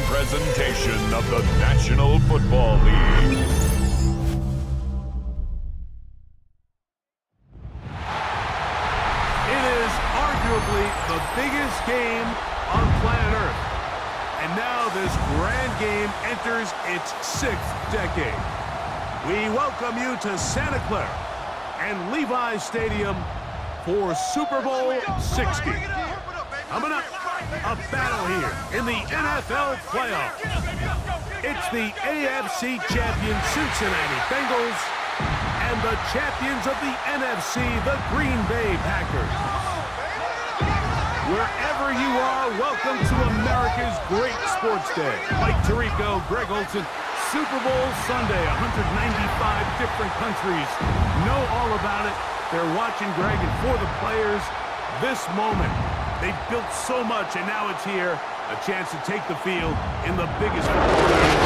presentation of the National Football League. It is arguably the biggest game on planet Earth. And now this grand game enters its 6th decade. We welcome you to Santa Clara and Levi's Stadium for Super Bowl 60. Coming up, a battle here in the NFL playoffs. It's the AFC champion Cincinnati Bengals and the champions of the NFC, the Green Bay Packers. Wherever you are, welcome to America's great sports day. Mike Tirico, Greg Olson, Super Bowl Sunday, 195 different countries know all about it. They're watching, Greg, and for the players, this moment. They've built so much, and now it's here. A chance to take the field in the biggest football game.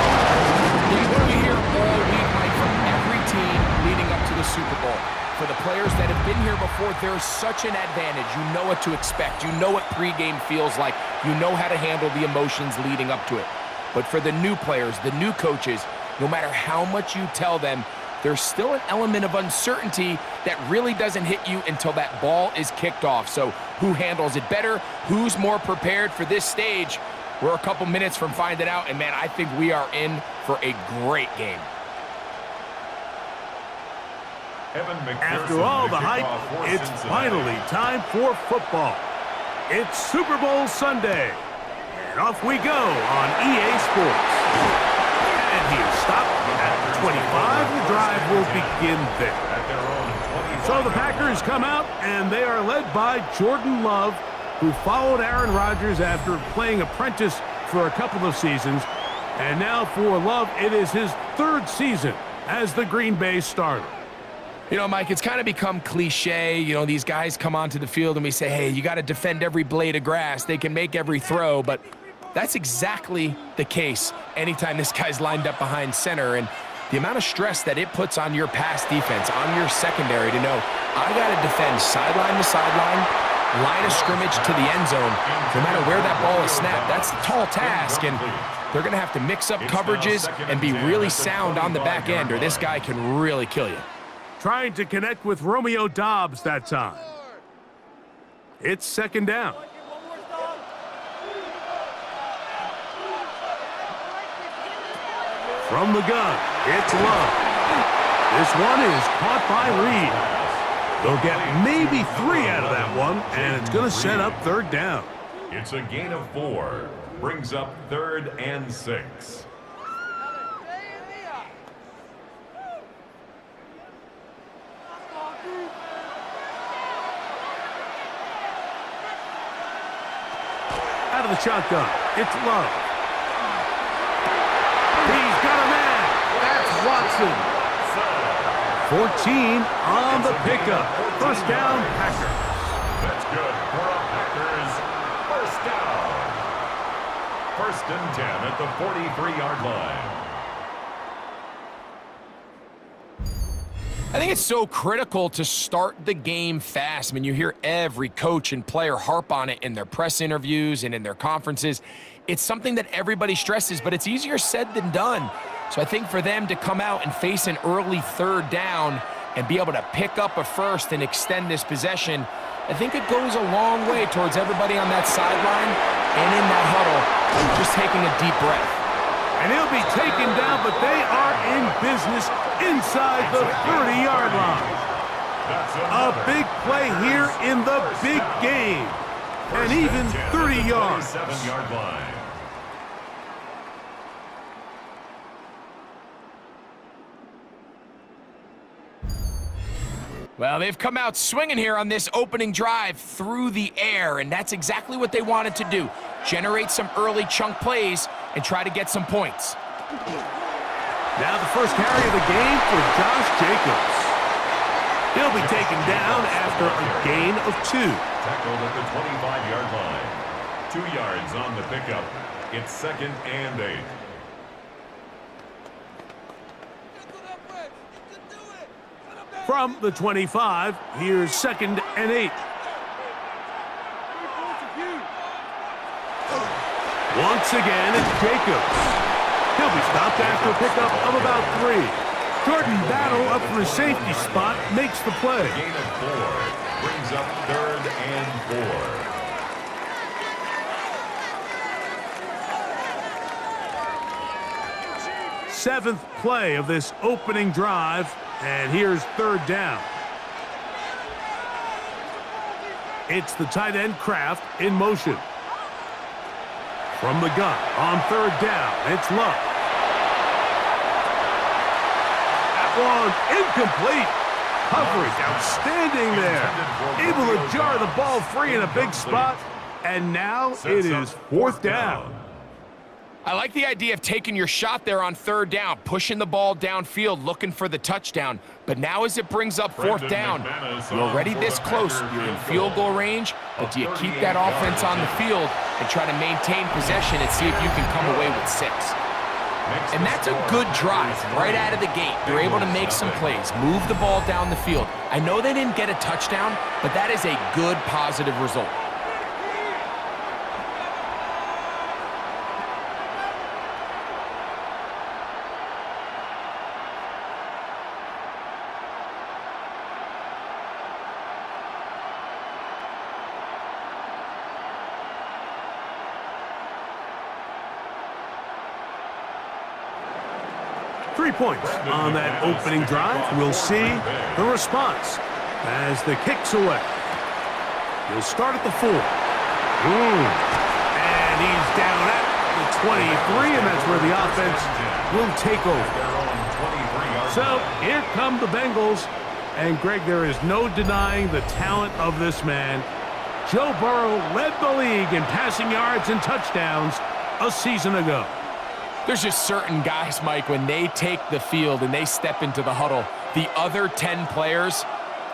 What do we hear all week, Mike, from every team leading up to the Super Bowl? For the players that have been here before, there's such an advantage. You know what to expect. You know what pregame feels like. You know how to handle the emotions leading up to it. But for the new players, the new coaches, no matter how much you tell them, there's still an element of uncertainty that really doesn't hit you until that ball is kicked off. So who handles it better? Who's more prepared for this stage? We're a couple minutes from finding out, and man, I think we are in for a great game. After all the hype, it's finally time for football. It's Super Bowl Sunday, and off we go on EA Sports. And he's stopped at 25. The drive will begin there. So the Packers come out, and they are led by Jordan Love, who followed Aaron Rodgers after playing apprentice for a couple of seasons. And now for Love, it is his 3rd season as the Green Bay starter. You know, Mike, it's kind of become cliche. You know, these guys come onto the field and we say, hey, you got to defend every blade of grass. They can make every throw, but that's exactly the case anytime this guy's lined up behind center. And the amount of stress that it puts on your pass defense, on your secondary to know, I got to defend sideline to sideline, line of scrimmage to the end zone, no matter where that ball is snapped. That's a tall task, and they're going to have to mix up coverages and be really sound on the back end, or this guy can really kill you. Trying to connect with Romeo Doubs that time. It's 2nd down. From the gun, it's Love. This one is caught by Reed. They'll get maybe 3 out of that one, and it's going to set up 3rd down. It's a gain of 4. Brings up 3rd and 6. Out of the shotgun, it's Love. He's got a man. That's Watson. 14 on the pickup. 1st down, Packers. That's good for a Packers 1st down. 1st and 10 at the 43-yard line. I think it's so critical to start the game fast. I mean, you hear every coach and player harp on it in their press interviews and in their conferences. It's something that everybody stresses, but it's easier said than done. So I think for them to come out and face an early 3rd down and be able to pick up a 1st and extend this possession, I think it goes a long way towards everybody on that sideline and in that huddle just taking a deep breath. And he'll be taken down, but they are in business inside the 30-yard line. A big play here in the big game. And even 30 yards. 7-yard line. Well, they've come out swinging here on this opening drive through the air, and that's exactly what they wanted to do. Generate some early chunk plays and try to get some points. Now the first carry of the game for Josh Jacobs. He'll be taken down after a gain of 2. Tackled at the 25-yard line. 2 yards on the pickup. It's 2nd and 8. From the 25, here's 2nd and 8. Once again, it's Jacobs. He'll be stopped after a pickup of about 3. Jordan Battle up for a safety spot, makes the play. Gain of 4 brings up 3rd and 4. 7th play of this opening drive, and here's 3rd down. It's the tight end Kraft in motion. From the gun on 3rd down, it's Love. That one incomplete. Coverage outstanding there. Able to jar the ball free in a big spot, and now it is 4th down. I like the idea of taking your shot there on 3rd down, pushing the ball downfield, looking for the touchdown. But now as it brings up 4th down, you're already this close. You're in field goal range, but do you keep that offense on the field and try to maintain possession and see if you can come away with 6? And that's a good drive right out of the gate. You're able to make some plays, move the ball down the field. I know they didn't get a touchdown, but that is a good, positive result. Points on that opening drive. We'll see the response as the kick's away. He'll start at the 4. And he's down at the 23, and that's where the offense will take over. So here come the Bengals. And Greg, there is no denying the talent of this man. Joe Burrow led the league in passing yards and touchdowns a season ago. There's just certain guys, Mike, when they take the field and they step into the huddle, the other 10 players,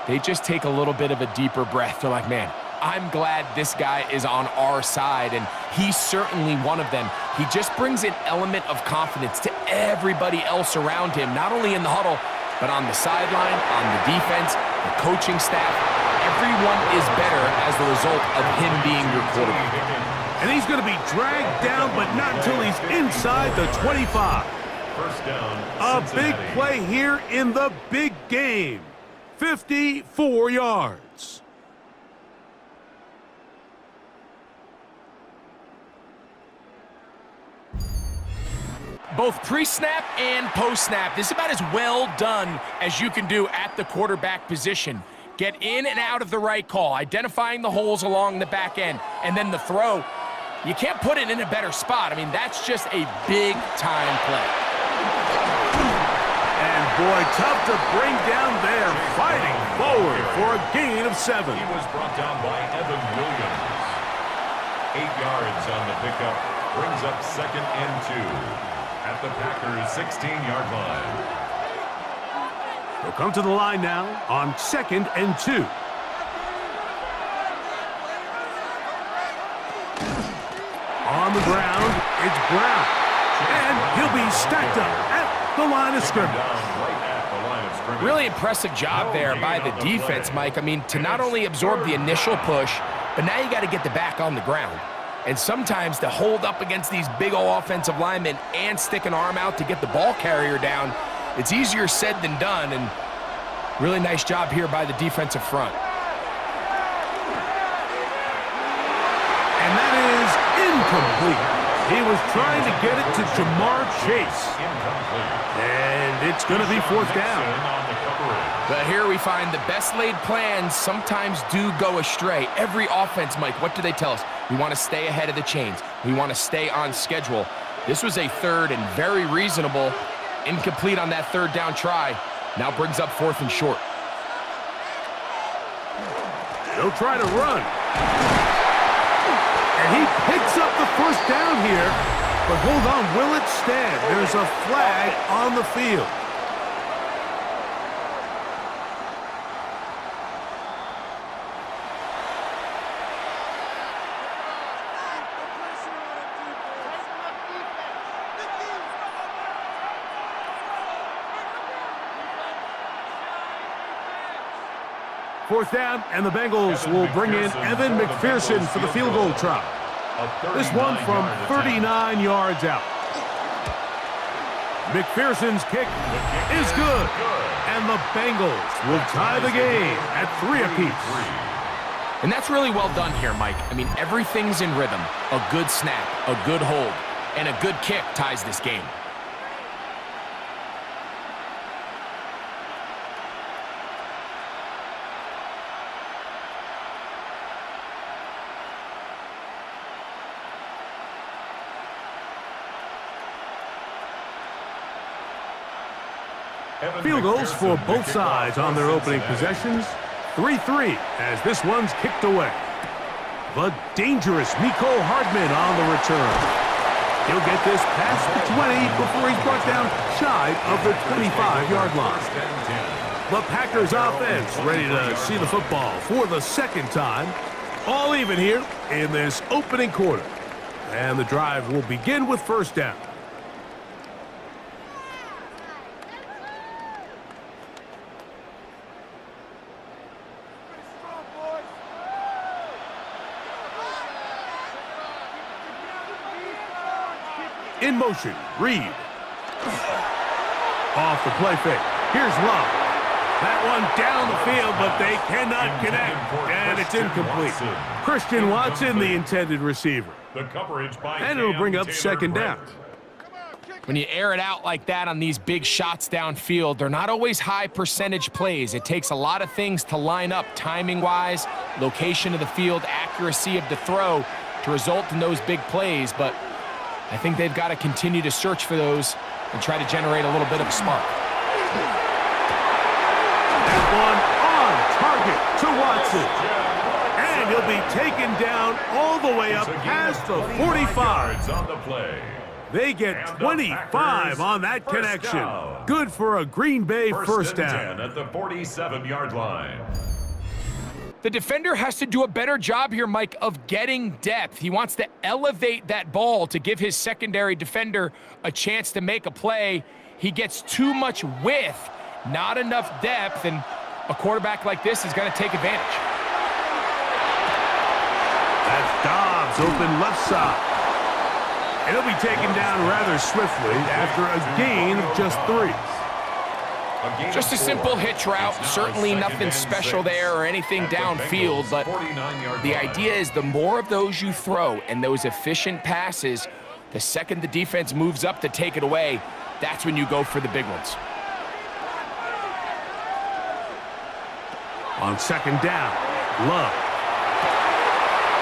they just take a little bit of a deeper breath. They're like, man, I'm glad this guy is on our side, and he's certainly one of them. He just brings an element of confidence to everybody else around him, not only in the huddle, but on the sideline, on the defense, the coaching staff. Everyone is better as the result of him being your quarterback. And he's going to be dragged down, but not until he's inside the 25. First down, a big play here in the big game. 54 yards. Both pre-snap and post-snap, this is about as well done as you can do at the quarterback position. Get in and out of the right call, identifying the holes along the back end, and then the throw. You can't put it in a better spot. I mean, that's just a big-time play. And, boy, tough to bring down there, fighting forward for a gain of 7. He was brought down by Evan Williams. 8 yards on the pickup, brings up 2nd and 2 at the Packers' 16-yard line. They'll come to the line now on 2nd and 2. On the ground, it's Brown. And he'll be stacked up at the line of scrimmage. Really impressive job there by the defense, Mike. I mean, to not only absorb the initial push, but now you got to get the back on the ground. And sometimes to hold up against these big old offensive linemen and stick an arm out to get the ball carrier down, it's easier said than done, and really nice job here by the defensive front. And that is incomplete. He was trying to get it to Jamar Chase. And it's going to be 4th down. But here we find the best laid plans sometimes do go astray. Every offense, Mike, what do they tell us? We want to stay ahead of the chains. We want to stay on schedule. This was a 3rd and very reasonable. Incomplete on that 3rd down try. Now brings up 4th and short. They'll try to run. And he picks up the 1st down here. But hold on, will it stand? There's a flag on the field. Fourth down, and the Bengals will bring in Evan McPherson for the field goal try. This one from 39 yards out. McPherson's kick is good. And the Bengals will tie the game at 3 apiece. And that's really well done here, Mike. I mean, everything's in rhythm. A good snap, a good hold, and a good kick ties this game. Field goals for both sides on their opening possessions. 3-3 as this one's kicked away. The dangerous Mecole Hardman on the return. He'll get this past the 20 before he's brought down shy of the 25-yard line. The Packers offense ready to see the football for the second time. All even here in this opening quarter. And the drive will begin with first down. In motion, Reed. Off the play fake. Here's Love. That one down the field, but they cannot connect, and it's incomplete. Christian Watson, the intended receiver. And it'll bring up second down. When you air it out like that on these big shots downfield, they're not always high percentage plays. It takes a lot of things to line up timing-wise, location of the field, accuracy of the throw to result in those big plays, but I think they've got to continue to search for those and try to generate a little bit of a spark. That one on target to Watson. And he'll be taken down all the way up past the 45. On the play. They get 25 on that connection. Good for a Green Bay first down. At the 47-yard line. The defender has to do a better job here, Mike, of getting depth. He wants to elevate that ball to give his secondary defender a chance to make a play. He gets too much width, not enough depth, and a quarterback like this is going to take advantage. That's Dobbs open left side. And he'll be taken down rather swiftly after a gain of just 3. Just a simple hitch route, certainly nothing special there or anything downfield, but the idea is the more of those you throw and those efficient passes, the second the defense moves up to take it away, that's when you go for the big ones. On second down, Love.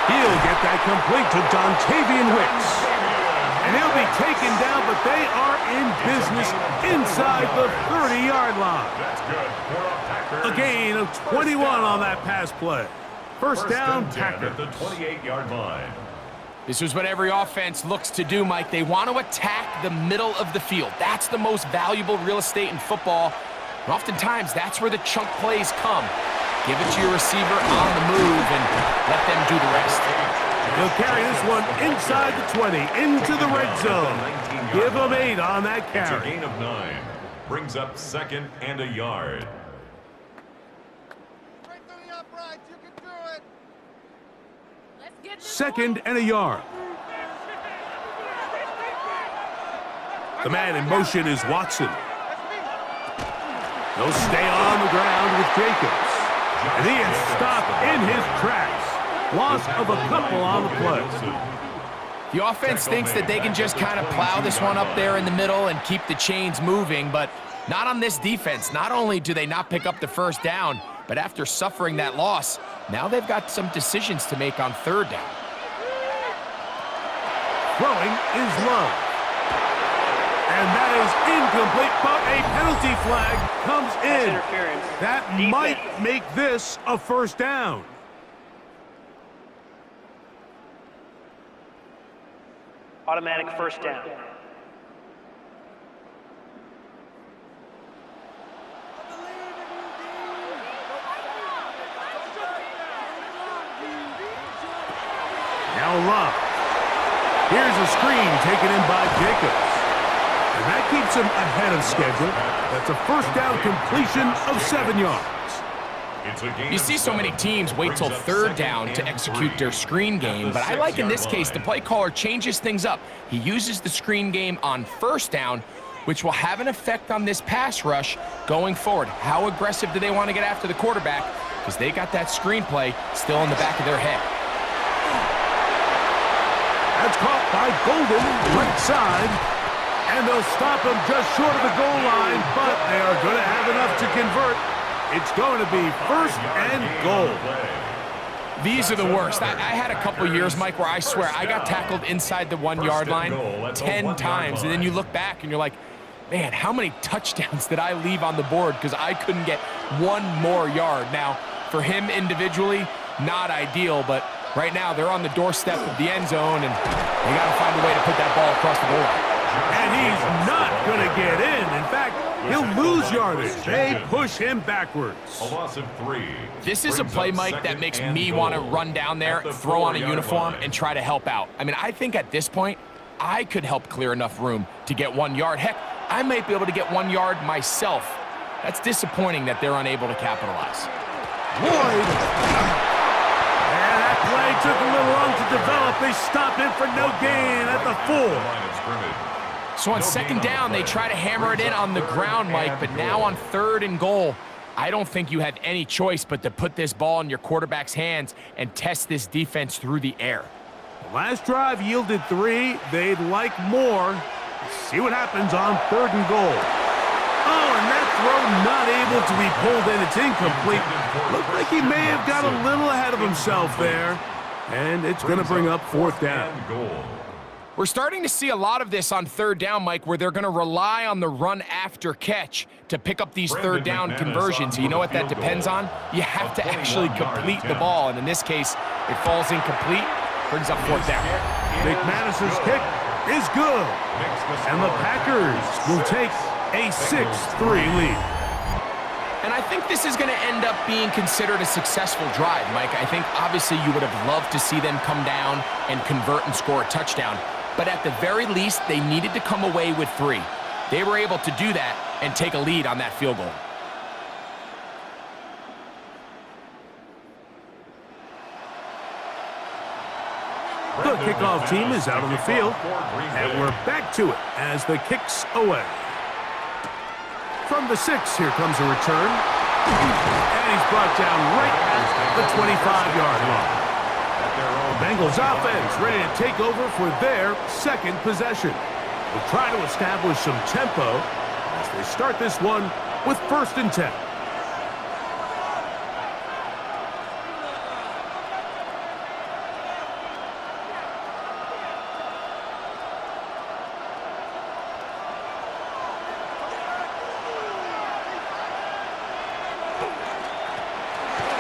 He'll get that complete to Dontavian Wicks. And he'll be taken down, but they are in business inside the 30-yard line. A gain of 21 on that pass play. First down, Packers. At the 28-yard line. This is what every offense looks to do, Mike. They want to attack the middle of the field. That's the most valuable real estate in football. And oftentimes, that's where the chunk plays come. Give it to your receiver on the move and let them do the rest. He'll carry this one inside the 20, into the red zone. Give him 8 on that carry. It's a gain of 9. Brings up second and a yard. Second and a yard. The man in motion is Watson. He'll stay on the ground with Jacobs. And he is stopped in his tracks. Loss of a couple on the play. The offense thinks that they can just kind of plow this one up there in the middle and keep the chains moving, but not on this defense. Not only do they not pick up the first down, but after suffering that loss, now they've got some decisions to make on third down. Throwing is Love. And that is incomplete, but a penalty flag comes in. That might make this a first down. Automatic first down. Now Love. Here's a screen taken in by Jacobs. And that keeps him ahead of schedule. That's a first down completion of 7 yards. You see so many teams wait till third down to execute their screen game, but I like in this case the play caller changes things up. He uses the screen game on first down, which will have an effect on this pass rush going forward. How aggressive do they want to get after the quarterback? Because they got that screenplay still in the back of their head. That's caught by Golden, right side. And they'll stop him just short of the goal line, but they are going to have enough to convert. It's going to be first and goal. These are the worst. I had a couple years, Mike, where I swear I got tackled inside the 1 yard line 10 times. And then you look back and you're like, man, how many touchdowns did I leave on the board because I couldn't get one more yard? Now, for him individually, not ideal, but right now they're on the doorstep of the end zone, and they got to find a way to put that ball across the goal line. And he's not going to get in. In fact, he'll lose yardage. They push him backwards. A loss of 3. This is a play, Mike, that makes me want to run down there, throw on a uniform, and try to help out. I mean, I think at this point, I could help clear enough room to get 1 yard. Heck, I might be able to get 1 yard myself. That's disappointing that they're unable to capitalize. Lloyd. And that play took a little long to develop. They stopped him for no gain at the 4. So on second down, they try to hammer it in on the ground, Mike, but now on third and goal, I don't think you have any choice but to put this ball in your quarterback's hands and test this defense through the air. The last drive yielded 3. They'd like more. Let's see what happens on third and goal. Oh, and that throw not able to be pulled in. It's incomplete. Looked like he may have got a little ahead of himself there. And it's going to bring up fourth down. We're starting to see a lot of this on third down, Mike, where they're going to rely on the run after catch to pick up these third down conversions. You know what that depends on? You have to actually complete the ball, and in this case, it falls incomplete, brings up fourth down. McManus's kick is good, and the Packers will take a 6-3 lead. And I think this is going to end up being considered a successful drive, Mike. I think obviously you would have loved to see them come down and convert and score a touchdown. But at the very least, they needed to come away with 3. They were able to do that and take a lead on that field goal. The kickoff team is out on the field, and we're back to it as the kick's away. From the 6, here comes a return, and he's brought down right at the 25-yard line. The Bengals offense ready to take over for their second possession. They'll try to establish some tempo as they start this one with first and 10.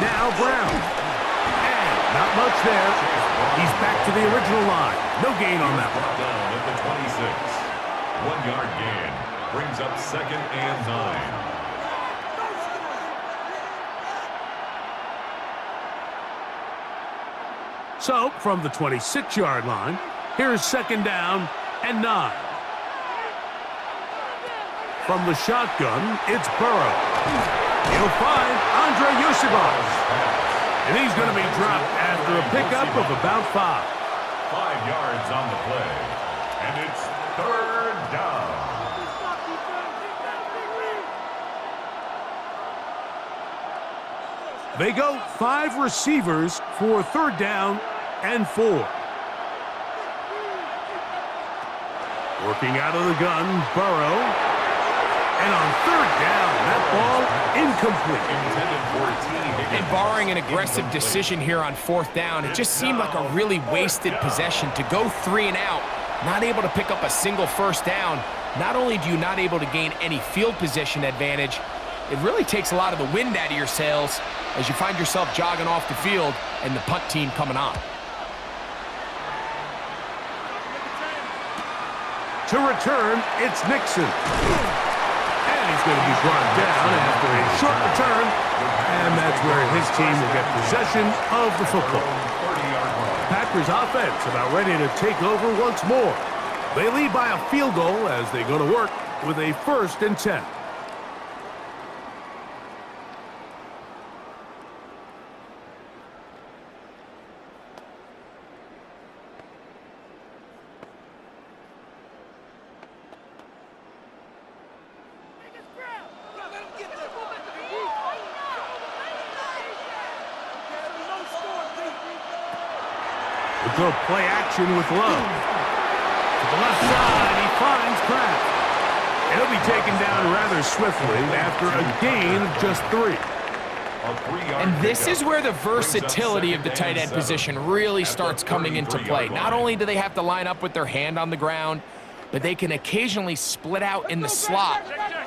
Now Brown. And not much there. He's back to the original line. No gain on that one. Down at the 26. 1 yard gain. Brings up second and 9. So, from the 26-yard line, here's second down and 9. From the shotgun, it's Burrow. He'll find Andre Yosibov. And he's going to be dropped after a pickup of about 5. 5 yards on the play. And it's third down. They go 5 receivers for third down and 4. Working out of the gun, Burrow. And on third down, that ball incomplete. And barring an aggressive decision here on fourth down, it just seemed like a really wasted possession to go 3 and out, not able to pick up a single first down. Not only do you not able to gain any field position advantage, it really takes a lot of the wind out of your sails as you find yourself jogging off the field and the punt team coming on. To return, it's Nixon. He's going to be brought down after a short return, and that's where his team will get possession of the football. Packers offense about ready to take over once more. They lead by a field goal as they go to work with a first and 10. Go play action with Love. To the left side, he finds Kraft. He'll be taken down rather swiftly after a gain of just 3. And this is where the versatility of the tight end position really starts coming into play. Not only do they have to line up with their hand on the ground, but they can occasionally split out in the slot.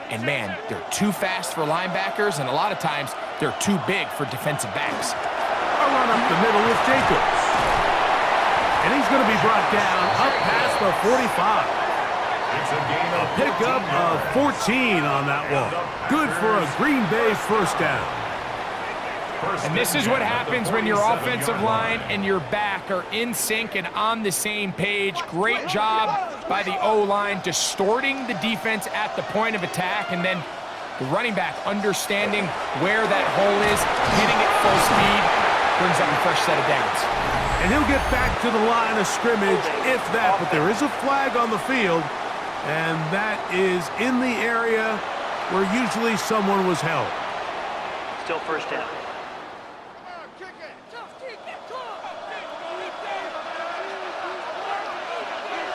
And man, they're too fast for linebackers, and a lot of times they're too big for defensive backs. A run up the middle with Jacobs. And he's going to be brought down up past the 45. A pickup of 14 on that one. Good for a Green Bay first down. And this is what happens when your offensive line and your back are in sync and on the same page. Great job by the O-line distorting the defense at the point of attack, and then the running back understanding where that hole is, hitting it full speed, brings up a fresh set of downs. And he'll get back to the line of scrimmage, if that, but there is a flag on the field, and that is in the area where usually someone was held. Still first down.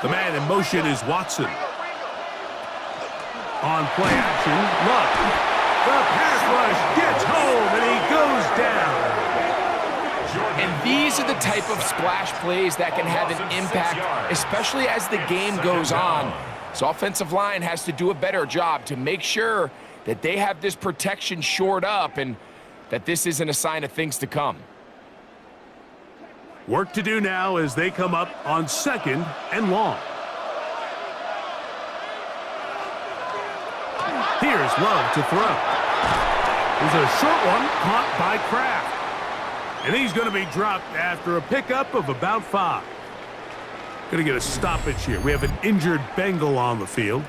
The man in motion is Watson. On play action, Luck. The pass rush gets home, and he goes down. And these are the type of splash plays that can have an impact, especially as the game goes on. So offensive line has to do a better job to make sure that they have this protection shored up and that this isn't a sign of things to come. Work to do now as they come up on 2nd and long. Here's Love to throw. There's a short one caught by Kraft. And he's going to be dropped after a pickup of about 5. Going to get a stoppage here. We have an injured Bengal on the field.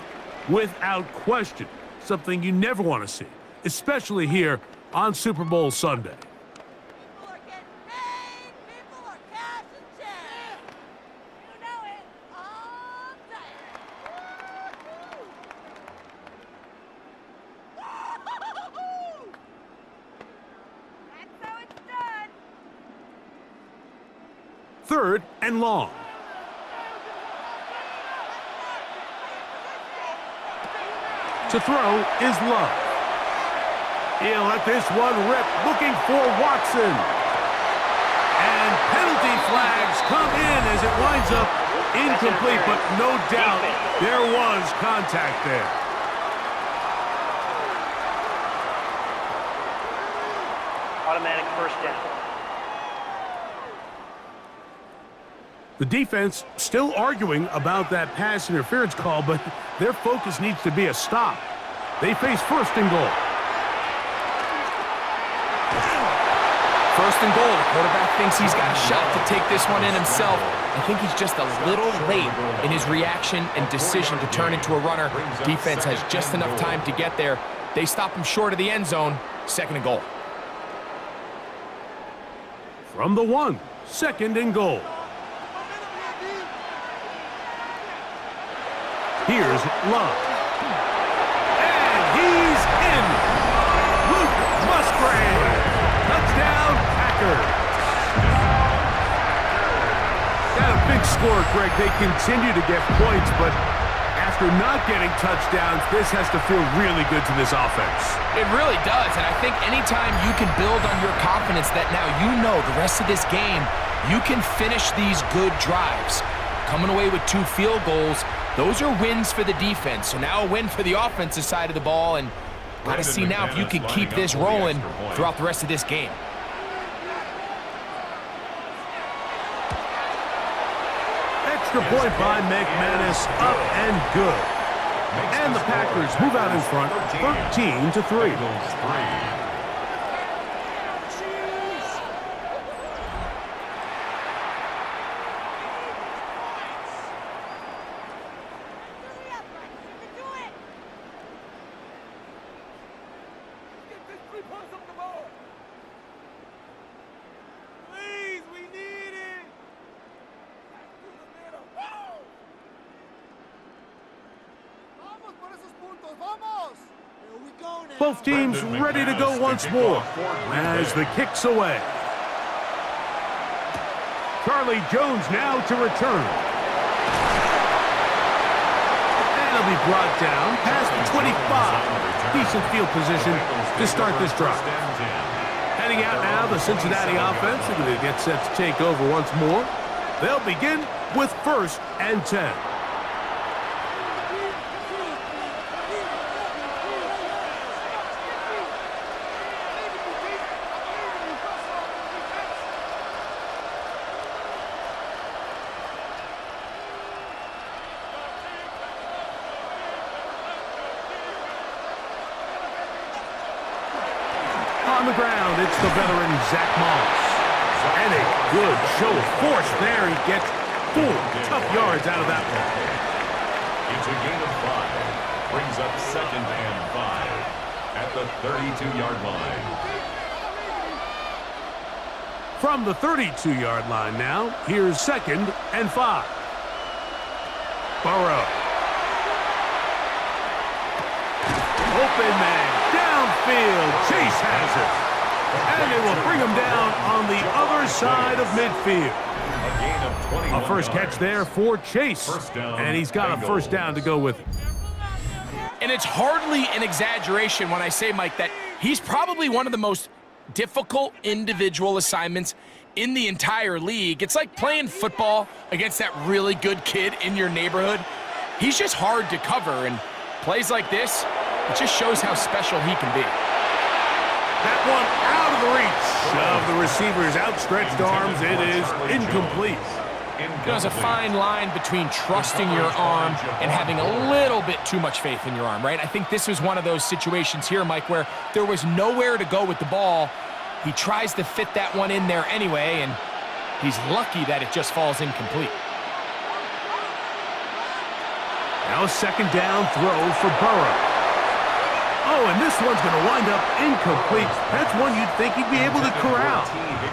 Without question, something you never want to see, especially here on Super Bowl Sunday. Third and long. To throw is Love. He'll let this one rip, looking for Watson. And penalty flags come in as it winds up incomplete, but no doubt there was contact there. Automatic first down. The defense still arguing about that pass interference call, but their focus needs to be a stop. They face 1st and goal. 1st and goal. The quarterback thinks he's got a shot to take this one in himself. I think he's just a little late in his reaction and decision to turn into a runner. Defense has just enough time to get there. They stop him short of the end zone. 2nd and goal. From the 1, 2nd and goal. Here's Love. And he's in. Luke Musgrave. Touchdown, Packers. Got a big score, Greg. They continue to get points, but after not getting touchdowns, this has to feel really good to this offense. It really does, and I think anytime you can build on your confidence that now you know the rest of this game, you can finish these good drives. Coming away with 2 field goals, those are wins for the defense. So now a win for the offensive side of the ball, and got to see now if you can keep this rolling throughout the rest of this game. Extra point by McManus, up and good. And the Packers move out in front, 13-3. Both teams ready to go once more as the kick's away. Charlie Jones now to return. And he'll be brought down past the 25. Decent field position to start this drive. Heading out now, the Cincinnati offense are going to get set to take over once more. They'll begin with 1st and 10. On the ground, it's the veteran Zach Moss. And a good show of force there. He gets 4 tough yards out of that one. It's a gain of 5. Brings up 2nd and 5 at the 32-yard line. From the 32-yard line now, here's 2nd and 5. Burrow. Open man. Downfield. Chase has it. And it will bring him down on the other side of midfield. A gain of 21 A first catch yards. there for Chase. And he's got a first down to go with it. And it's hardly an exaggeration when I say, Mike, that he's probably one of the most difficult individual assignments in the entire league. It's like playing football against that really good kid in your neighborhood. He's just hard to cover, and plays like this, it just shows how special he can be. That one out of the reach of the receiver's outstretched arms. It is incomplete. There's a fine line between trusting your arm and having a little bit too much faith in your arm, right? I think this was one of those situations here, Mike, where there was nowhere to go with the ball. He tries to fit that one in there anyway, and he's lucky that it just falls incomplete. Now a 2nd down throw for Burrow. Oh, and this one's going to wind up incomplete. That's one you'd think he'd be able to corral.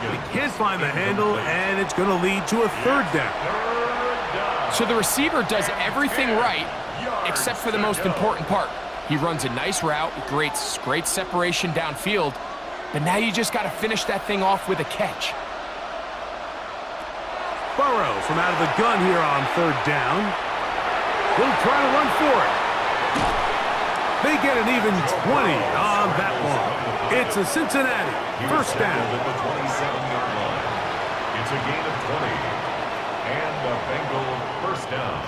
He can't find the handle, and it's going to lead to a 3rd down. So the receiver does everything right, except for the most important part. He runs a nice route, great separation downfield, but now you just got to finish that thing off with a catch. Burrow from out of the gun here on 3rd down. He'll try to run for it. They get an even 20 on that one. It's a Cincinnati first down. At the 27-yard line. It's a gain of 20. And a Bengal first down.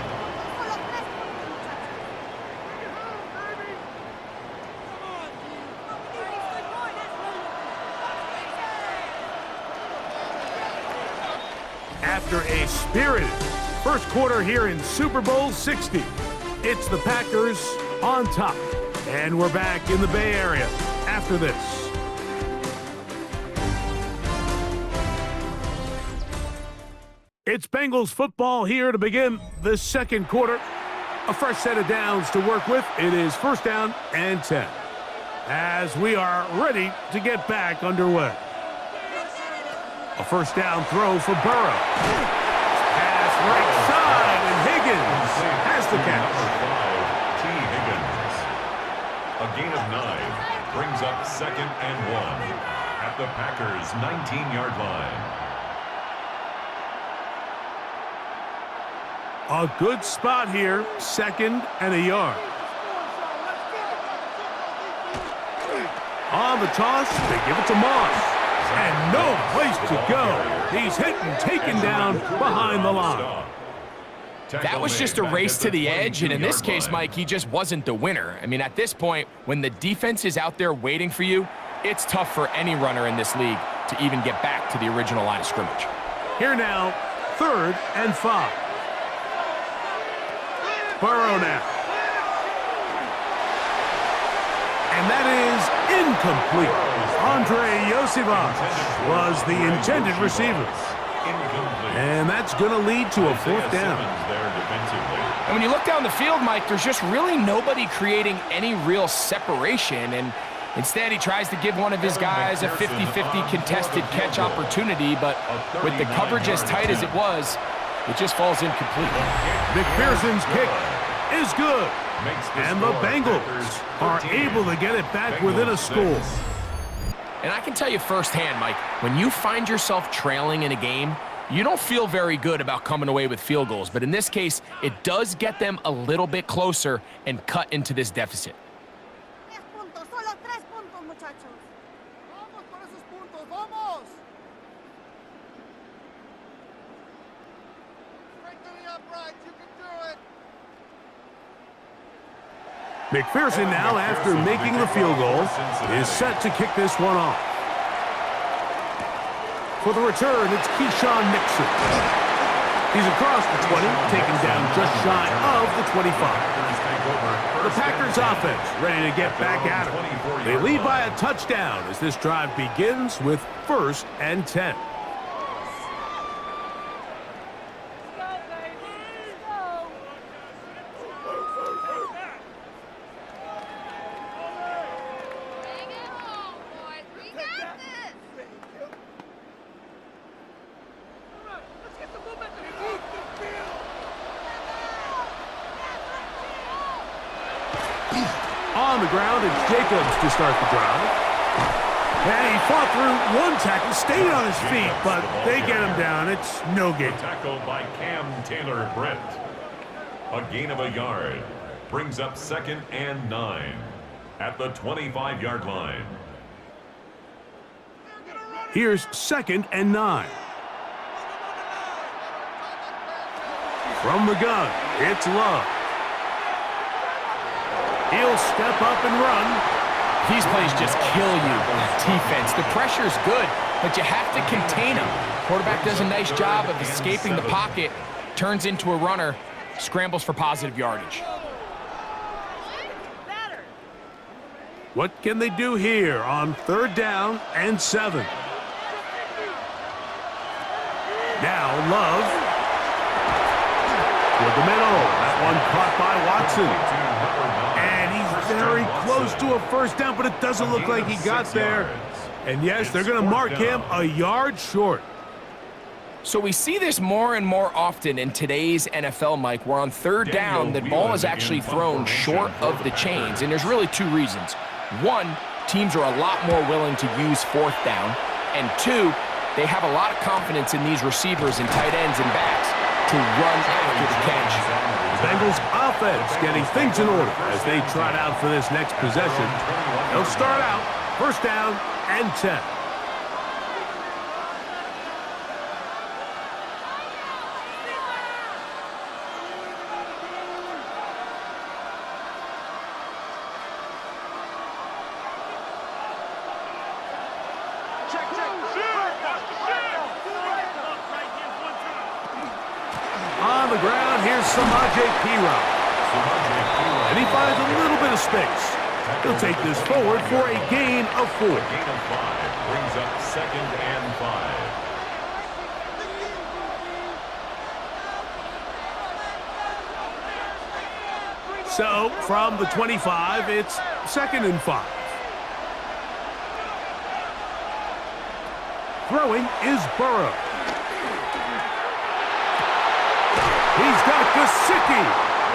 After a spirited first quarter here in Super Bowl 60, it's the Packers on top. And we're back in the Bay Area after this. It's Bengals football here to begin the 2nd quarter. A fresh set of downs to work with. It is 1st down and 10. As we are ready to get back underway. A 1st down throw for Burrow. Pass right side, and Higgins has the catch. A gain of 9 brings up 2nd and 1 at the Packers' 19-yard line. A good spot here, 2nd and a yard. On the toss, they give it to Moss. And no place to go. He's hit and taken down behind the line. That was just a race to the edge, and in this case, Mike, he just wasn't the winner. I mean, at this point, when the defense is out there waiting for you, it's tough for any runner in this league to even get back to the original line of scrimmage. Here now, 3rd and 5. Burrow now. And that is incomplete. Andre Yosivas was the intended receiver. And that's going to lead to a 4th down. And when you look down the field, Mike, there's just really nobody creating any real separation. And instead, he tries to give one of his guys a 50-50 contested catch opportunity. But with the coverage as tight as it was, it just falls incomplete. McPherson's kick is good. And the Bengals are able to get it back within a score. And I can tell you firsthand, Mike, when you find yourself trailing in a game, You don't feel very good about coming away with field goals, but in this case, it does get them a little bit closer and cut into this deficit. McPherson now, after making the field goal, is set to kick this one off. For the return, it's Keyshawn Nixon. He's across the 20, taken down just shy of the 25. The Packers offense ready to get back at it. They lead by a touchdown as this drive begins with 1st and 10. On the ground, it's Jacobs to start the drive. And he fought through one tackle, stayed on his feet, but they get him down. It's no gain. Tackled by Cam Taylor-Britt. A gain of a yard. Brings up 2nd and 9 at the 25-yard line. Here's 2nd and 9. From the gun, it's Love. He'll step up and run. These plays just kill you. Defense, the pressure's good, but you have to contain them. Quarterback does a nice job of escaping the pocket, turns into a runner, scrambles for positive yardage. What can they do here on 3rd down and 7? Now Love. With the middle. That one caught by Watson. Very close to a 1st down, but it doesn't look like he got there. And yes, they're going to mark him a yard short. So we see this more and more often in today's NFL, Mike, where on 3rd down, the ball is actually thrown short of the chains. And there's really 2 reasons. 1, teams are a lot more willing to use 4th down. And 2, they have a lot of confidence in these receivers and tight ends and backs to run after the catch. Bengals offense getting things in order as they trot out for this next possession. They'll start out 1st down and 10. On the ground, here's Samaje Perine. And he finds a little bit of space. He'll take this forward for a gain of 4. A gain of 5 brings up 2nd and 5. So, from the 25, it's 2nd and 5. Throwing is Burrow. He's got Gesicki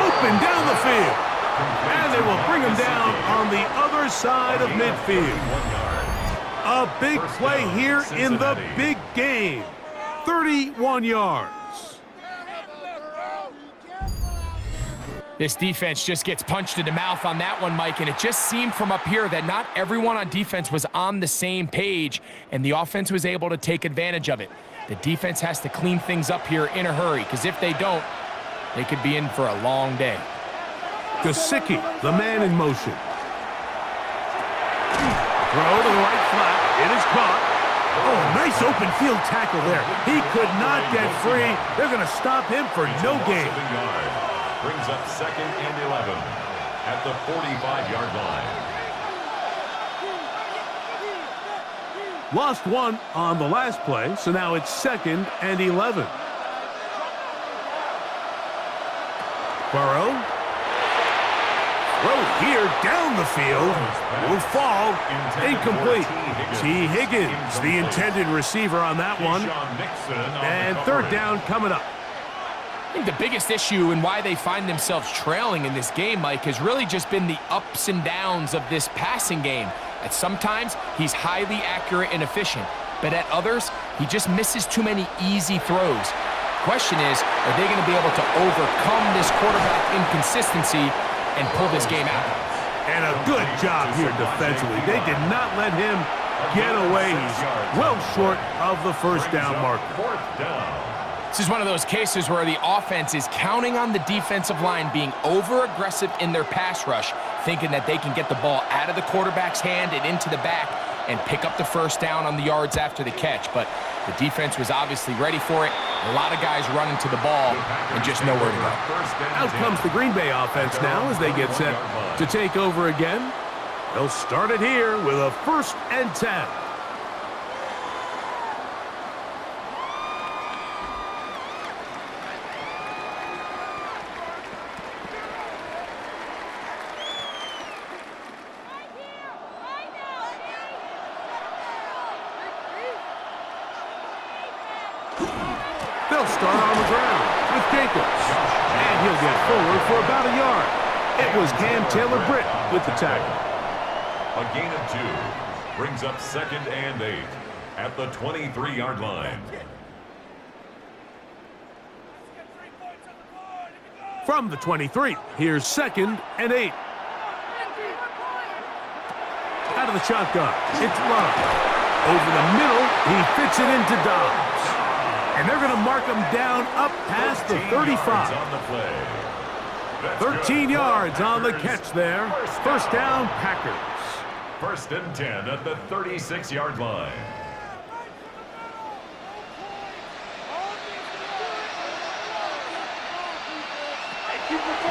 open down the field. And they will bring him down on the other side of midfield. A big play here in the big game. 31 yards. This defense just gets punched in the mouth on that one, Mike, and it just seemed from up here that not everyone on defense was on the same page, and the offense was able to take advantage of it. The defense has to clean things up here in a hurry, because if they don't, they could be in for a long day. Gesicki, the man in motion. Throw to the right flat. It is caught. Oh, nice open field tackle there. He could not get free. They're going to stop him for no gain. Brings up 2nd and 11 at the 45-yard line. Lost one on the last play, so now it's 2nd and 11. Burrow. Throw here down the field. Will fall. Incomplete. T. Higgins, the intended receiver on that one. And 3rd down coming up. I think the biggest issue and why they find themselves trailing in this game, Mike, has really just been the ups and downs of this passing game. At sometimes, he's highly accurate and efficient, but at others, He just misses too many easy throws. Question is, are they going to be able to overcome this quarterback inconsistency and pull this game out? And a good job here defensively. They did not let him get away. He's well short of the first down marker. This is one of those cases where the offense is counting on the defensive line being over-aggressive in their pass rush, thinking that they can get the ball out of the quarterback's hand and into the back and pick up the first down on the yards after the catch. But the defense was obviously ready for it. A lot of guys running to the ball and just nowhere to go. Out comes the Green Bay offense now as they get set to take over again. They'll start it here with a 1st and 10. They'll start on the ground with Jacobs. And he'll get forward for about a yard. It was Cam Taylor-Britt with the tackle. A gain of 2 brings up 2nd and 8 at the 23-yard line. From the 23, here's 2nd and 8. Out of the shotgun, it's Love. Over the middle, he fits it into Dobbs. And they're going to mark him down up past the 35. 13 yards on the catch there. First down, Packers. 1st and 10 at the 36-yard line.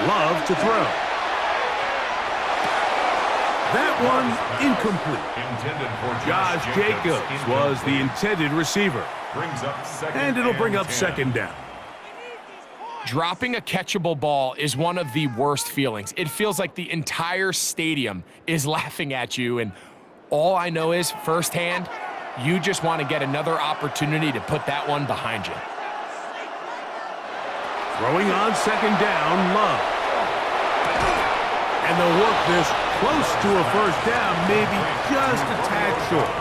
Love to throw. That one incomplete. Intended for Josh Jacobs was the intended receiver. And it'll bring up 2nd down. Dropping a catchable ball is one of the worst feelings. It feels like the entire stadium is laughing at you, and all I know is firsthand, you just want to get another opportunity to put that one behind you. Throwing on 2nd down, Love. And they'll work this close to a first down, maybe just a tad short.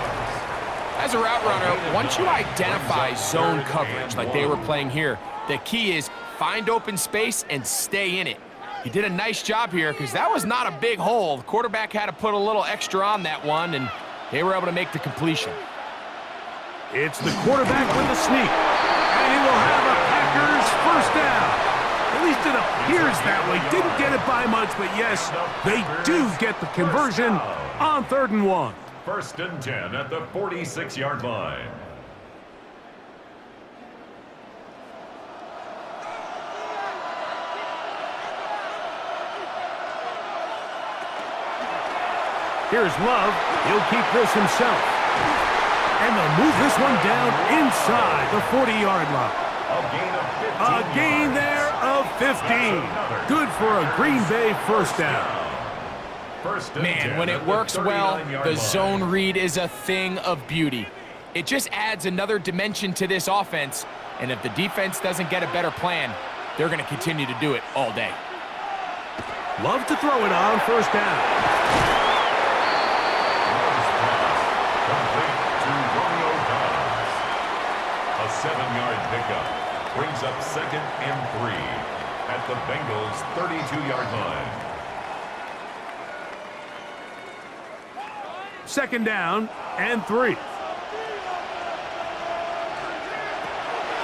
As a route runner, once you identify zone coverage like they were playing here, the key is find open space and stay in it. He did a nice job here because that was not a big hole. The quarterback had to put a little extra on that one, and they were able to make the completion. It's the quarterback with the sneak, and he will have a Packers first down. At least it appears that way. Didn't get it by much, but yes, they do get the conversion on 3rd and 1. 1st and 10 at the 46-yard line. Here's Love. He'll keep this himself. And they'll move this one down inside the 40-yard line. A gain there of 15. Good for a Green Bay first down. Man, when it works well, the zone read is a thing of beauty. It just adds another dimension to this offense, and if the defense doesn't get a better plan, they're going to continue to do it all day. Love to throw it on 1st down. A 7-yard pickup brings up 2nd and 3 at the Bengals' 32-yard line. 2nd down and 3.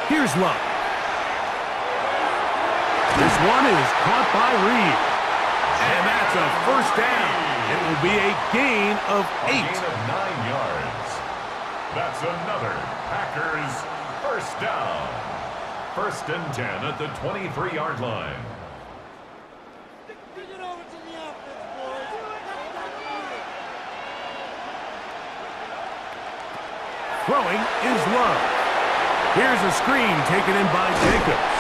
Here's Love. This one is caught by Reed. And that's a first down. It will be a gain of 8. A gain of 9 yards. That's another Packers first down. 1st and 10 at the 23-yard line. Throwing is Love. Here's a screen taken in by Jacobs.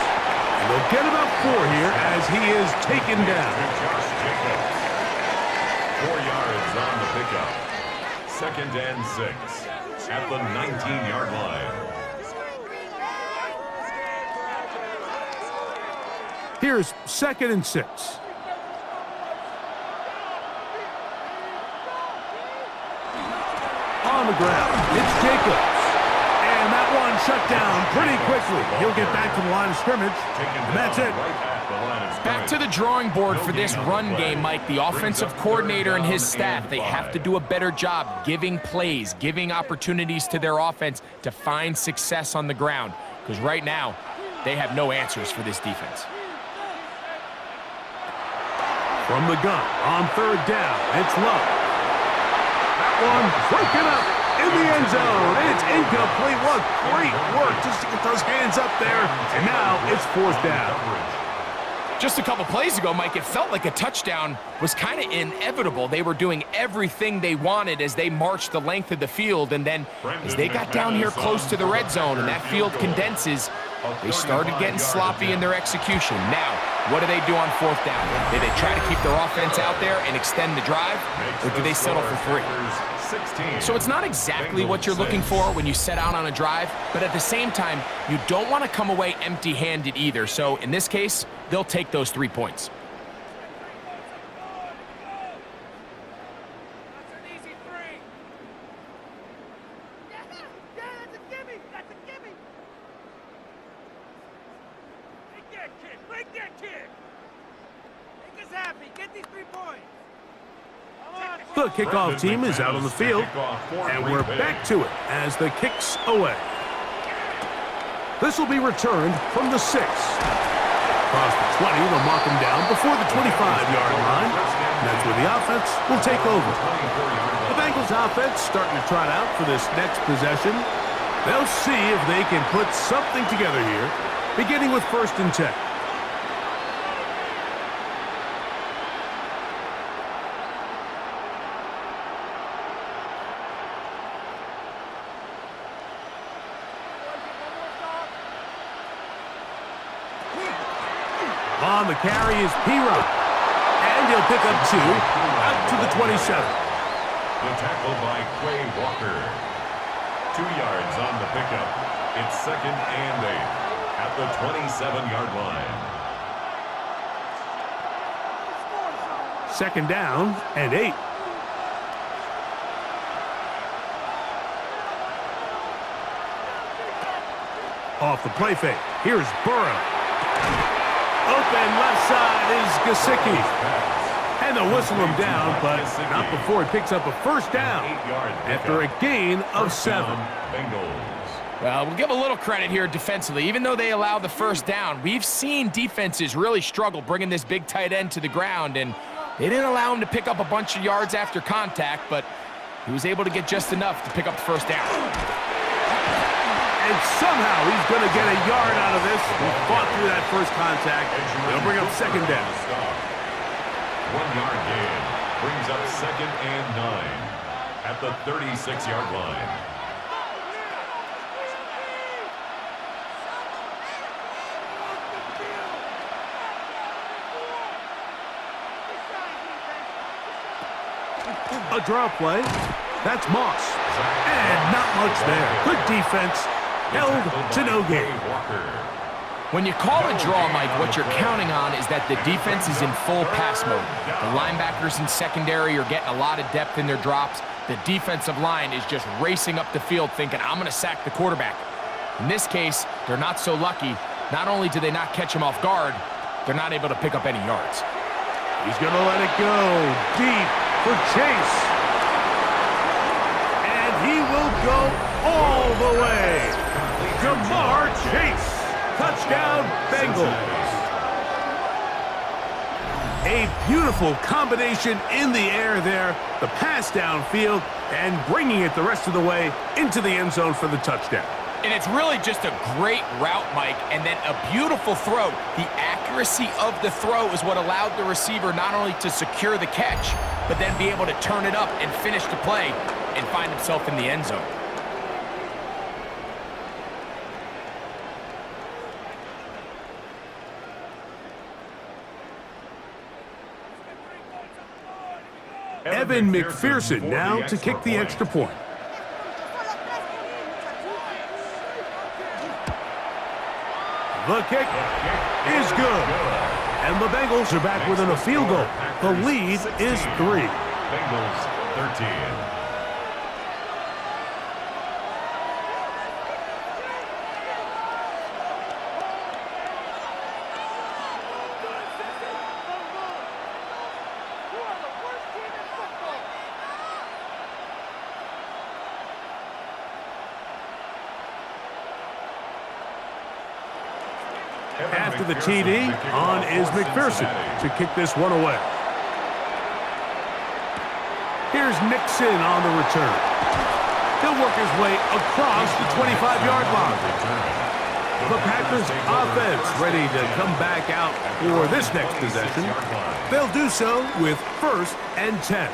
And they'll get about 4 here as he is taken down. Josh Jacobs. 4 yards on the pickup. 2nd and 6 at the 19-yard line. Here's 2nd and 6. On the ground, it's Jacobs. And that shut down pretty quickly. He'll get back to the line of scrimmage, and that's it. Back to the drawing board for this run game, Mike. The offensive coordinator and his staff, they have to do a better job giving plays, giving opportunities to their offense to find success on the ground. Because right now, they have no answers for this defense. From the gun, on third down, it's Love. That one broken up in the end zone. It's incomplete. What great work just to get those hands up there. And now it's fourth down. Just a couple plays ago, Mike, it felt like a touchdown was kind of inevitable. They were doing everything they wanted as they marched the length of the field, and then as they got down here close to the red zone and that field condenses, they started getting sloppy in their execution. Now, what do they do on fourth down? Do they try to keep their offense out there and extend the drive, or do they settle for 3? So it's not exactly what you're looking for when you set out on a drive, but at the same time, you don't want to come away empty-handed either. So in this case, they'll take those 3 points. The kickoff team is out on the field, and we're back to it as the kick's away. This will be returned from the 6. Across the 20, they'll mark him down before the 25-yard line. And that's where the offense will take over. The Bengals offense starting to trot out for this next possession. They'll see if they can put something together here, beginning with 1st and 10. On the carry is P-Rock, and he'll pick up 2 out to the 27. The tackle by Quay Walker. 2 yards on the pickup. It's 2nd and 8 at the 27-yard line. 2nd down and 8. Off the play fake, here's Burrow. Open left side is Gesicki. And they'll whistle him down, but not before he picks up a 1st down after a gain of 7. Well, we'll give a little credit here defensively. Even though they allow the 1st down, we've seen defenses really struggle bringing this big tight end to the ground, and they didn't allow him to pick up a bunch of yards after contact, but he was able to get just enough to pick up the 1st down. And somehow he's going to get a yard out of this. He fought through that 1st contact. They'll bring up 2nd down. 1-yard gain brings up 2nd and 9 at the 36-yard line. A draw play. That's Moss. And not much there. Good defense. Held to no gain. When you call a draw, Mike, what you're counting on is that the defense is in full pass mode. The linebackers in secondary are getting a lot of depth in their drops. The defensive line is just racing up the field thinking, I'm going to sack the quarterback. In this case, they're not so lucky. Not only do they not catch him off guard, they're not able to pick up any yards. He's going to let it go deep for Chase. And he will go all the way. Marr Chase. Touchdown, Bengals. A beautiful combination in the air there. The pass downfield and bringing it the rest of the way into the end zone for the touchdown. And it's really just a great route, Mike, and then a beautiful throw. The accuracy of the throw is what allowed the receiver not only to secure the catch, but then be able to turn it up and finish the play and find himself in the end zone. Evan McPherson now to kick the extra point. The kick is good. And the Bengals are back within a field goal. The lead is 3. Bengals 13. After the TD, on is McPherson to kick this one away. Here's Nixon on the return. He'll work his way across the 25-yard line. The Packers offense ready to come back out for this next possession. They'll do so with 1st and 10.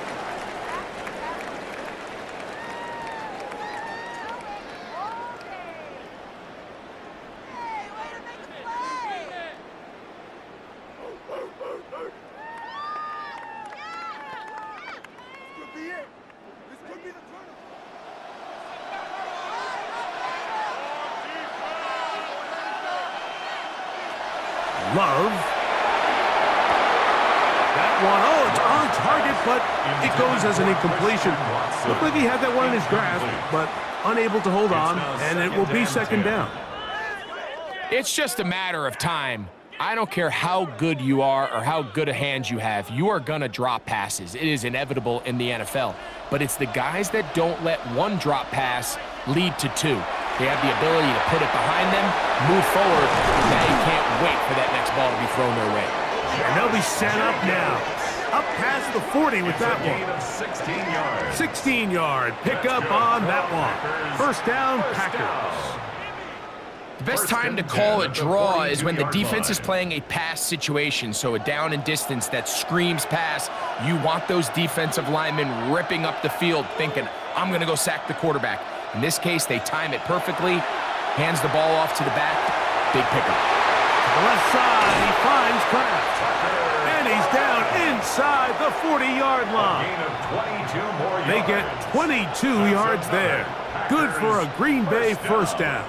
Love. That one, oh, it's on target, but it goes as an incompletion. Looked like he had that one in his grasp, but unable to hold on, and it will be 2nd down. It's just a matter of time. I don't care how good you are or how good a hand you have, you are going to drop passes. It is inevitable in the NFL. But it's the guys that don't let one drop pass lead to 2. They have the ability to put it behind them, move forward, and now you can't wait for that next ball to be thrown their way. And they'll be set up now. Up past the 40 with that one. 16-yard pickup on that one. 1st down, Packers. The best time to call a draw is when the defense is playing a pass situation, so a down and distance that screams pass. You want those defensive linemen ripping up the field thinking, I'm going to go sack the quarterback. In this case, they time it perfectly, hands the ball off to the back, big pickup. To the left side, he finds Kraft. And he's down inside the 40-yard line. They get 22 yards there. Good for a Green Bay 1st down.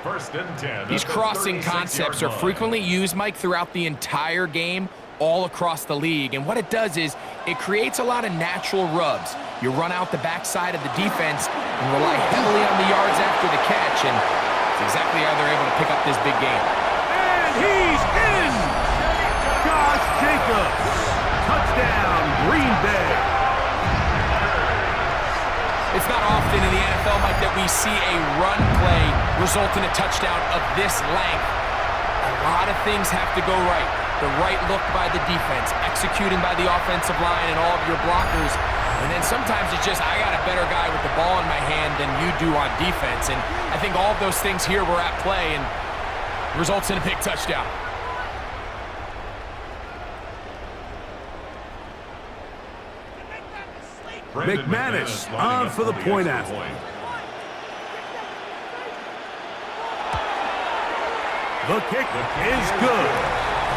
1st and 10. These crossing concepts are frequently used, Mike, throughout the entire game, all across the league. And what it does is it creates a lot of natural rubs. You run out the backside of the defense and rely heavily on the yards after the catch, and it's exactly how they're able to pick up this big game. And he's in! Josh Jacobs. Touchdown, Green Bay. It's not often in the NFL, Mike, that we see a run play result in a touchdown of this length. A lot of things have to go right. The right look by the defense, executing by the offensive line and all of your blockers. And then sometimes it's just, I got a better guy with the ball in my hand than you do on defense. And I think all of those things here were at play and results in a big touchdown. McManus on for the point after. The kick is good.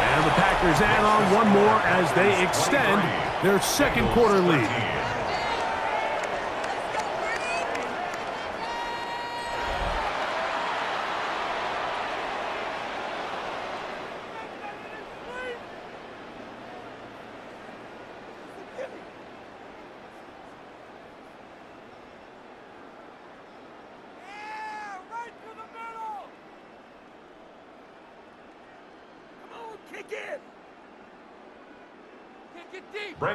And the Packers add on one more as they extend their 2nd quarter lead.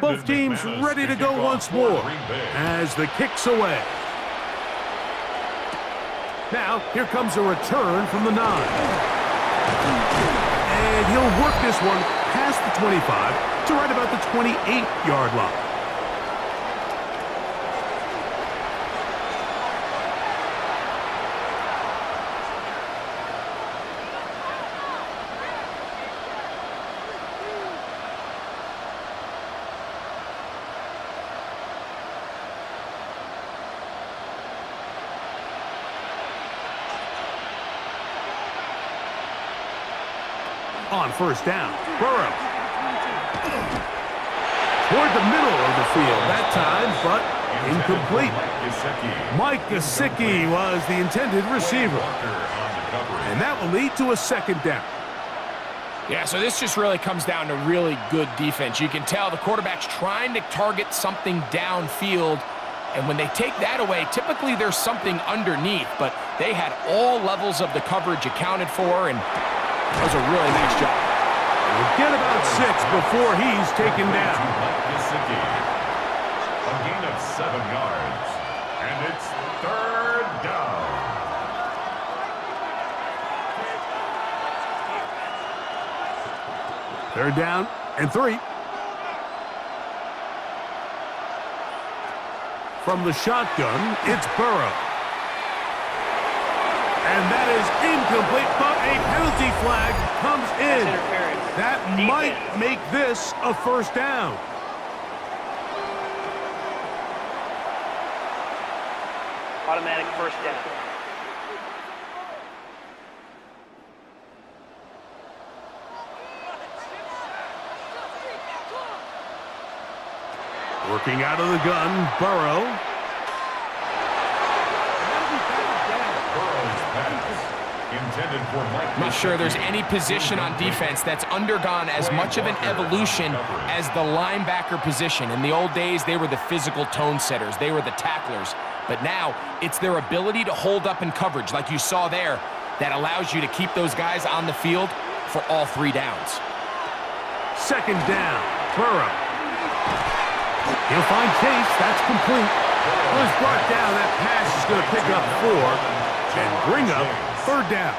Both teams ready to go once more as the kick's away. Now, here comes a return from the 9. And he'll work this one past the 25 to right about the 28-yard line. On 1st down, Burrow. Toward the middle of the field that time, but incomplete. Mike Gesicki was the intended receiver. And that will lead to a 2nd down. Yeah, so this just really comes down to really good defense. You can tell the quarterback's trying to target something downfield, and when they take that away, typically there's something underneath, but they had all levels of the coverage accounted for, and that was a really nice job. He'll get about 6 before he's taken down. A gain of 7 yards. And it's 3rd down. Third down and 3. From the shotgun, it's Burrow. And that is incomplete, but a penalty flag comes in. That might make this a 1st down. Automatic 1st down. Working out of the gun, Burrow. I'm not sure there's any position on defense that's undergone as much of an evolution as the linebacker position. In the old days, they were the physical tone setters. They were the tacklers. But now, it's their ability to hold up in coverage, like you saw there, that allows you to keep those guys on the field for all 3 downs. 2nd down, Burrow. He'll find Chase. That's complete. Was brought down. That pass is going to pick up 4 and bring up 3rd down.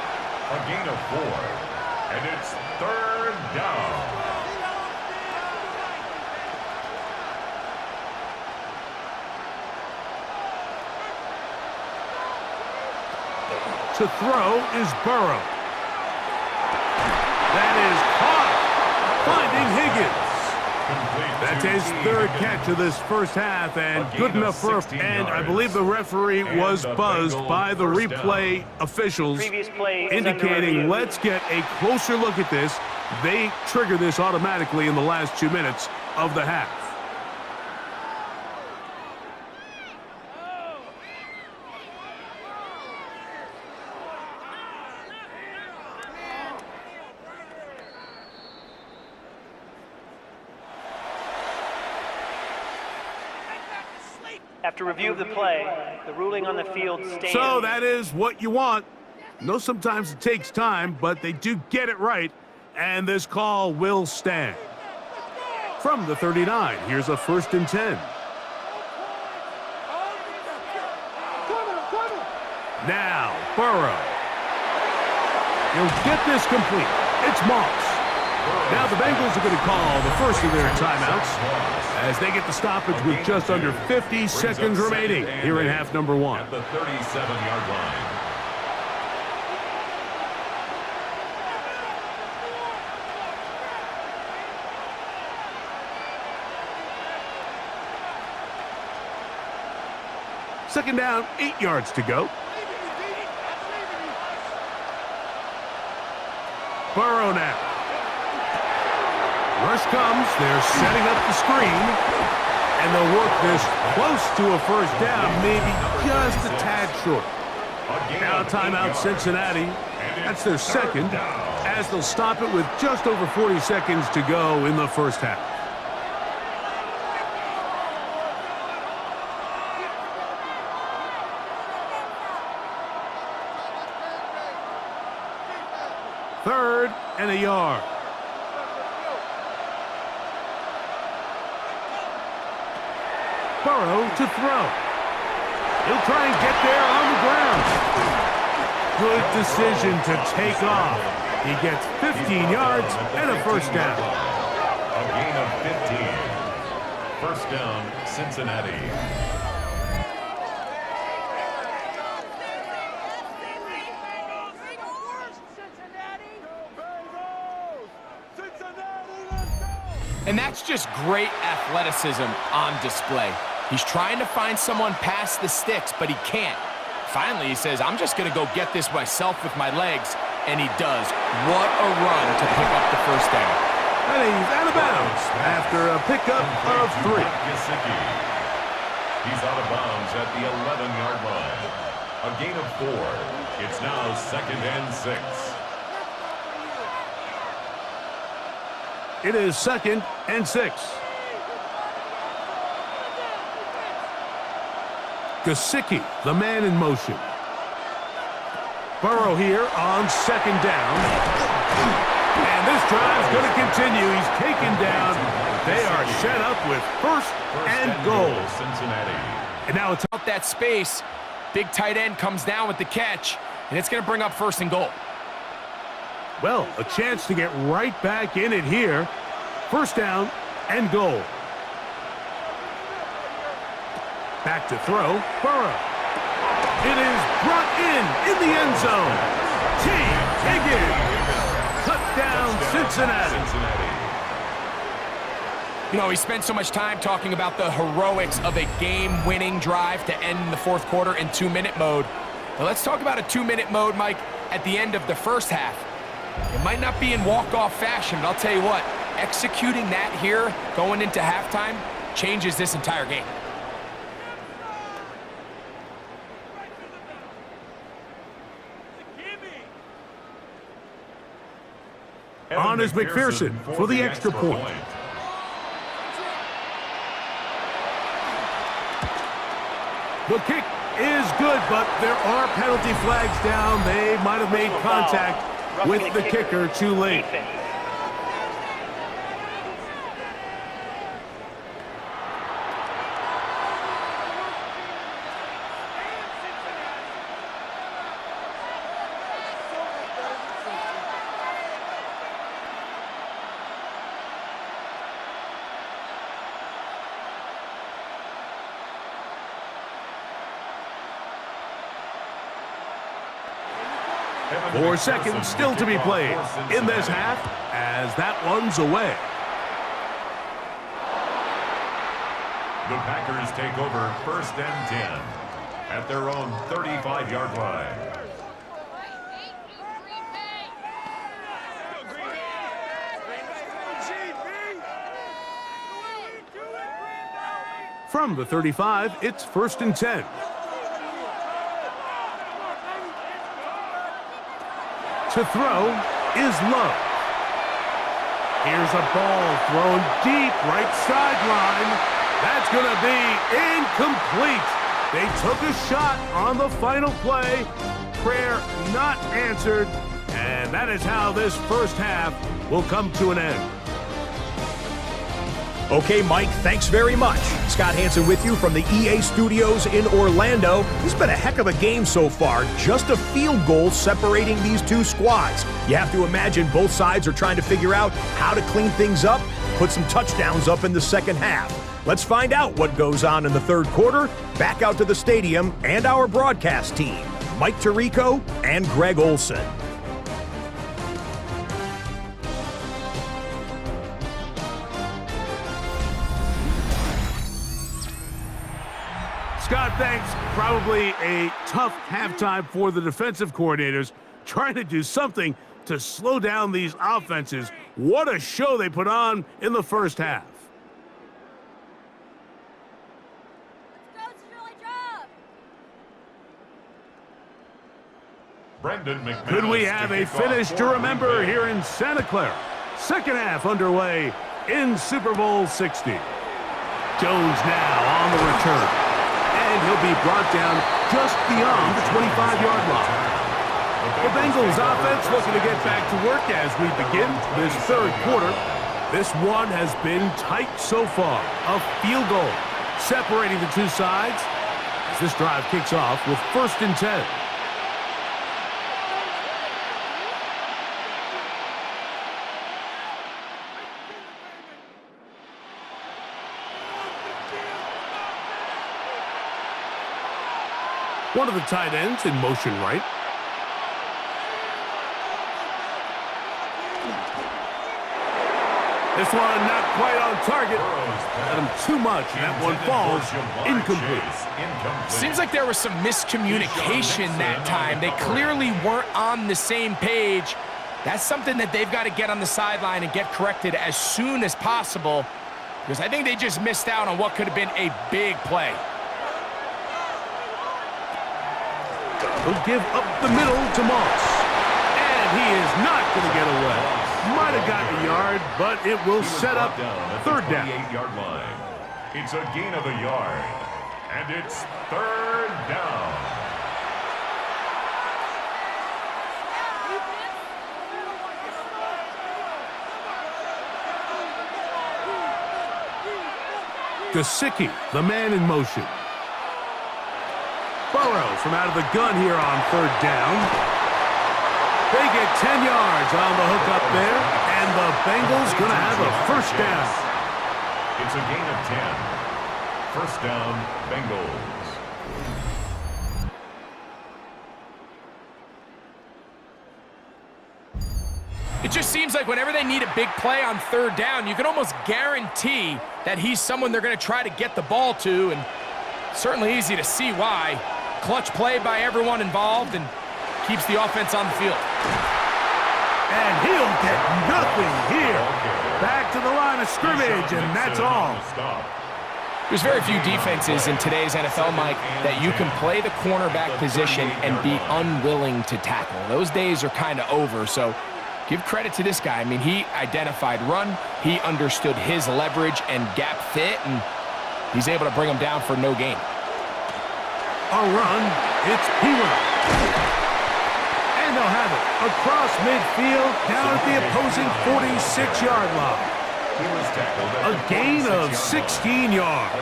A gain of 4. And it's 3rd down. To throw is Burrow. That is caught. Finding Higgins. That's his 3rd catch of this 1st half, and good enough for a... And I believe the referee was buzzed by the replay officials, indicating let's get a closer look at this. They trigger this automatically in the last 2 minutes of the half. After review of the play, the ruling on the field stands. So that is what you want. No, sometimes it takes time, but they do get it right, and this call will stand. From the 39, here's a 1st and 10. Now, Burrow. He'll get this complete. It's Moss. Now the Bengals are going to call the first of their timeouts as they get the stoppage with just under 50 seconds remaining here in half number 1. At the 37-yard line. Second down, 8 yards to go. Burrow now. Rush comes. They're setting up the screen. And they'll work this close to a 1st down, maybe just a tad short. Now timeout Cincinnati. That's their 2nd, as they'll stop it with just over 40 seconds to go in the 1st half. Third and a yard. Burrow to throw. He'll try and get there on the ground. Good decision to take off. He gets 15 yards and a 1st down. A gain of 15. 1st down, Cincinnati. And that's just great athleticism on display. He's trying to find someone past the sticks, but he can't. Finally, he says, I'm just going to go get this myself with my legs, and he does. What a run to pick up the 1st down. And he's out of bounds after a pickup of 3. He's out of bounds at the 11-yard line. A gain of 4. It's now 2nd and 6. It is 2nd and 6. Gesicki, the man in motion. Burrow here on 2nd down. And this drive's going to continue. He's taken down. They are set up with first and goal. Cincinnati. And now it's Out that space. Big tight end comes down with the catch, and it's going to bring up first and goal. well, a chance to get right back in it here. First down and goal. Back to throw. Burrow. It is brought in the end zone. T. Higgins. Touchdown, Cincinnati. You know, we spent so much time talking about the heroics of a game-winning drive to end the fourth quarter in 2-minute mode. But let's talk about a 2-minute mode, Mike, at the end of the first half. It might not be in walk-off fashion, but I'll tell you what, executing that here going into halftime changes this entire game. On is McPherson for the extra point. The kick is good, but there are penalty flags down. They might have made contact with the kicker too late. Four seconds still to be played in this half as that one's away. The Packers take over first and 10 at their own 35-yard line. From the 35, it's first and 10. To throw is Love. Here's a ball thrown deep right sideline. That's going to be incomplete. They took a shot on the final play. Prayer not answered. And that is how this first half will come to an end. Okay, Mike, thanks very much. Scott Hansen with you from the EA Studios in Orlando. This has been a heck of a game so far. Just a field goal separating these two squads. You have to imagine both sides are trying to figure out how to clean things up, put some touchdowns up in the second half. Let's find out what goes on in the third quarter. Back out to the stadium and our broadcast team, Mike Tirico and Greg Olson. Scott, thanks. Probably a tough halftime for the defensive coordinators, trying to do something to slow down these offenses. What a show they put on in the first half. Could we have a finish to remember here in Santa Clara? Second half underway in Super Bowl 60. Jones now on the return. And he'll be brought down just beyond the 25-yard line. The Bengals offense looking to get back to work as we begin this third quarter. This one has been tight so far. A field goal separating the two sides as this drive kicks off with first and 10. One of the tight ends in motion right. This one not quite on target. Got him too much, and that one falls incomplete. Seems like there was some miscommunication that time. They clearly weren't on the same page. That's something that they've got to get on the sideline and get corrected as soon as possible, because I think they just missed out on what could have been a big play. He'll give up the middle to Moss. And he is not going to get away. Might have gotten a yard, but it will set up third down. 28-yard line. It's a gain of a yard. And it's third down. Gesicki, the man in motion. Burrow from out of the gun here on third down. They get 10 yards on the hook up there, and the Bengals going to have a first down. It's a gain of 10. First down, Bengals. It just seems like whenever they need a big play on third down, you can almost guarantee that he's someone they're going to try to get the ball to, and certainly easy to see why. Clutch play by everyone involved and keeps the offense on the field. And he'll get nothing here. Back to the line of scrimmage, and that's all. There's very few defenses in today's NFL, Mike, that you can play the cornerback position and be unwilling to tackle. Those days are kind of over, so give credit to this guy. I mean, he identified run, he understood his leverage and gap fit, and he's able to bring him down for no gain. A run, it's Pima. And they'll have it across midfield, down at the opposing 46-yard line. A gain of 16 yards.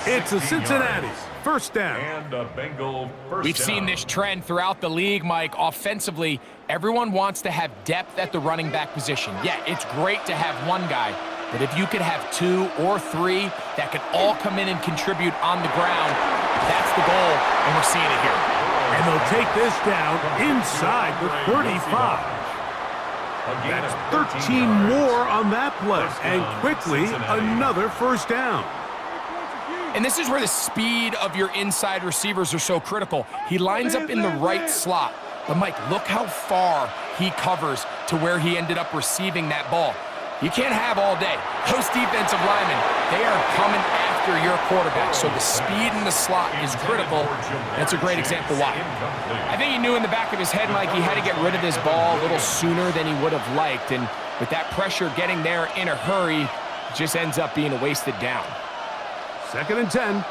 It's a Cincinnati first down. And a Bengal first We've down. seen this trend throughout the league, Mike. Offensively, everyone wants to have depth at the running back position. Yeah, it's great to have one guy, but if you could have two or three that could all come in and contribute on the ground, that's the goal, and we're seeing it here. And they'll take this down inside the 35. That's 13 more on that play, and quickly another first down. And this is where the speed of your inside receivers are so critical. He lines up in the right slot. But, Mike, look how far he covers to where he ended up receiving that ball. You can't have all day. Those defensive linemen, they are coming after your quarterback. So the speed in the slot is critical. That's a great example why. I think he knew in the back of his head, Mike, he had to get rid of this ball a little sooner than he would have liked. And with that pressure getting there in a hurry, it just ends up being a wasted down. 2nd and 10.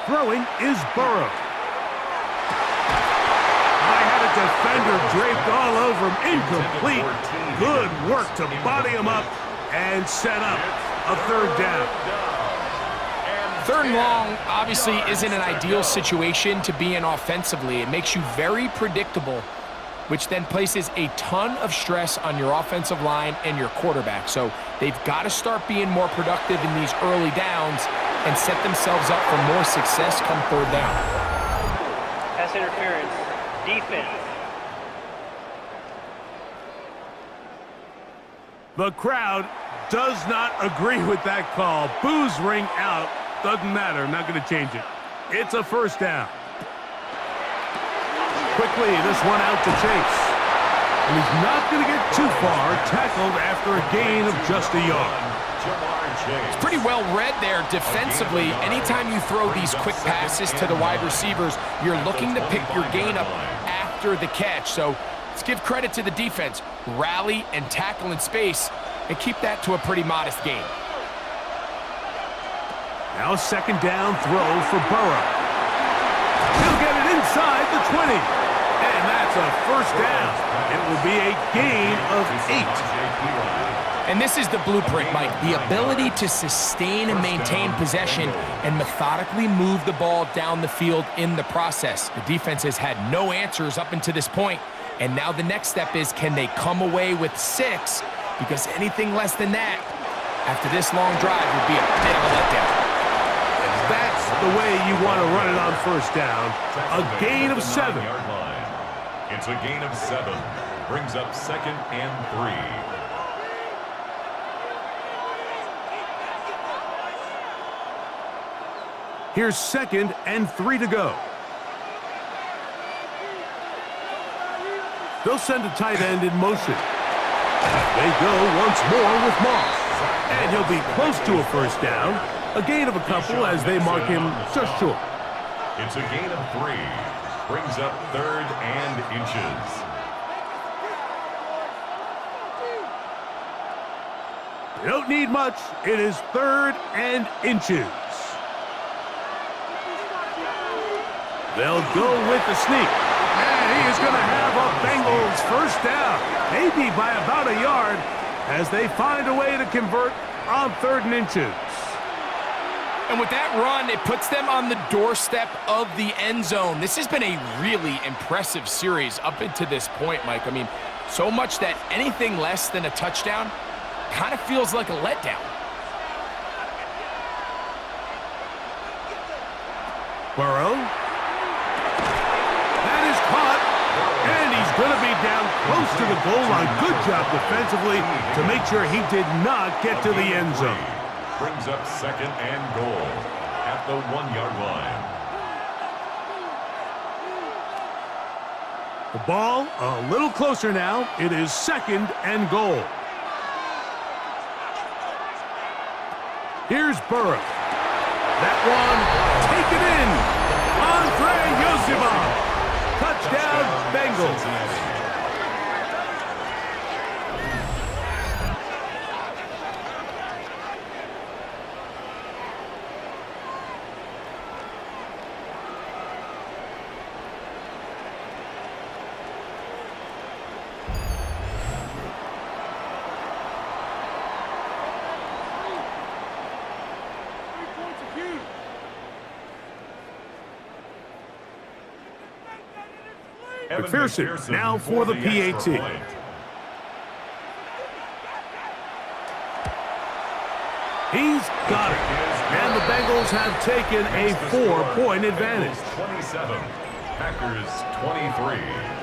Throwing is Burrow. I had a defender draped all over him. Incomplete. Good work to body him up and set up a third down. Third and long obviously isn't an ideal situation to be in offensively. It makes you very predictable, which then places a ton of stress on your offensive line and your quarterback. So they've got to start being more productive in these early downs and set themselves up for more success come third down. Pass interference. Defense. The crowd does not agree with that call. Boos ring out. Doesn't matter. I'm not going to change it. It's a first down. Quickly, this one out to Chase. And he's not going to get too far. Tackled after a gain of just a yard. It's pretty well read there defensively. Anytime you throw these quick passes to the wide receivers, you're looking to pick your gain up after the catch. So let's give credit to the defense. Rally and tackle in space and keep that to a pretty modest gain. Now a second down throw for Burrow. He'll get it inside the 20. And that's a first down. It will be a gain of 8. And this is the blueprint, Mike. The ability to sustain and maintain possession and methodically move the ball down the field in the process. The defense has had no answers up until this point. And now the next step is, can they come away with 6? Because anything less than that, after this long drive, would be a bit of a letdown. That's the way you want to run it on first down. A gain of 7. It's a gain of 7. Brings up 2nd and 3. Here's 2nd and 3 to go. They'll send a tight end in motion. They go once more with Marr. And he'll be close to a first down. A gain of a couple as they mark him just short. It's a gain of 3. Brings up 3rd and inches. You don't need much. It is 3rd and inches. They'll go with the sneak. And he is going to have a Bengals first down, maybe by about a yard, as they find a way to convert on 3rd and inches. And with that run, it puts them on the doorstep of the end zone. This has been a really impressive series up until this point, Mike. I mean, so much that anything less than a touchdown kind of feels like a letdown. Burrow. That is caught. And he's going to be down close to the goal line. Good job defensively to make sure he did not get to the end zone. Brings up 2nd and goal at the 1-yard line. The ball a little closer now. It is 2nd and goal. Here's Burrow. That one, take it in. Andre Yosibov. Touchdown, Bengals. McPherson now for the PAT. He's got it. And the Bengals have taken a 4-point advantage. 27, Packers 23.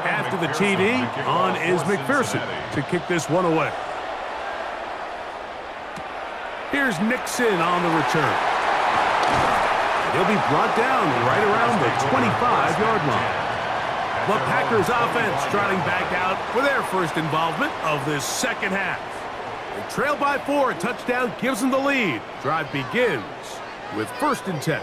After the TD, on is McPherson to kick this one away. Here's Nixon on the return. He'll be brought down right around the 25-yard line. The Packers offense trotting back out for their first involvement of this second half. They trail by 4, a touchdown gives them the lead. Drive begins with 1st and 10.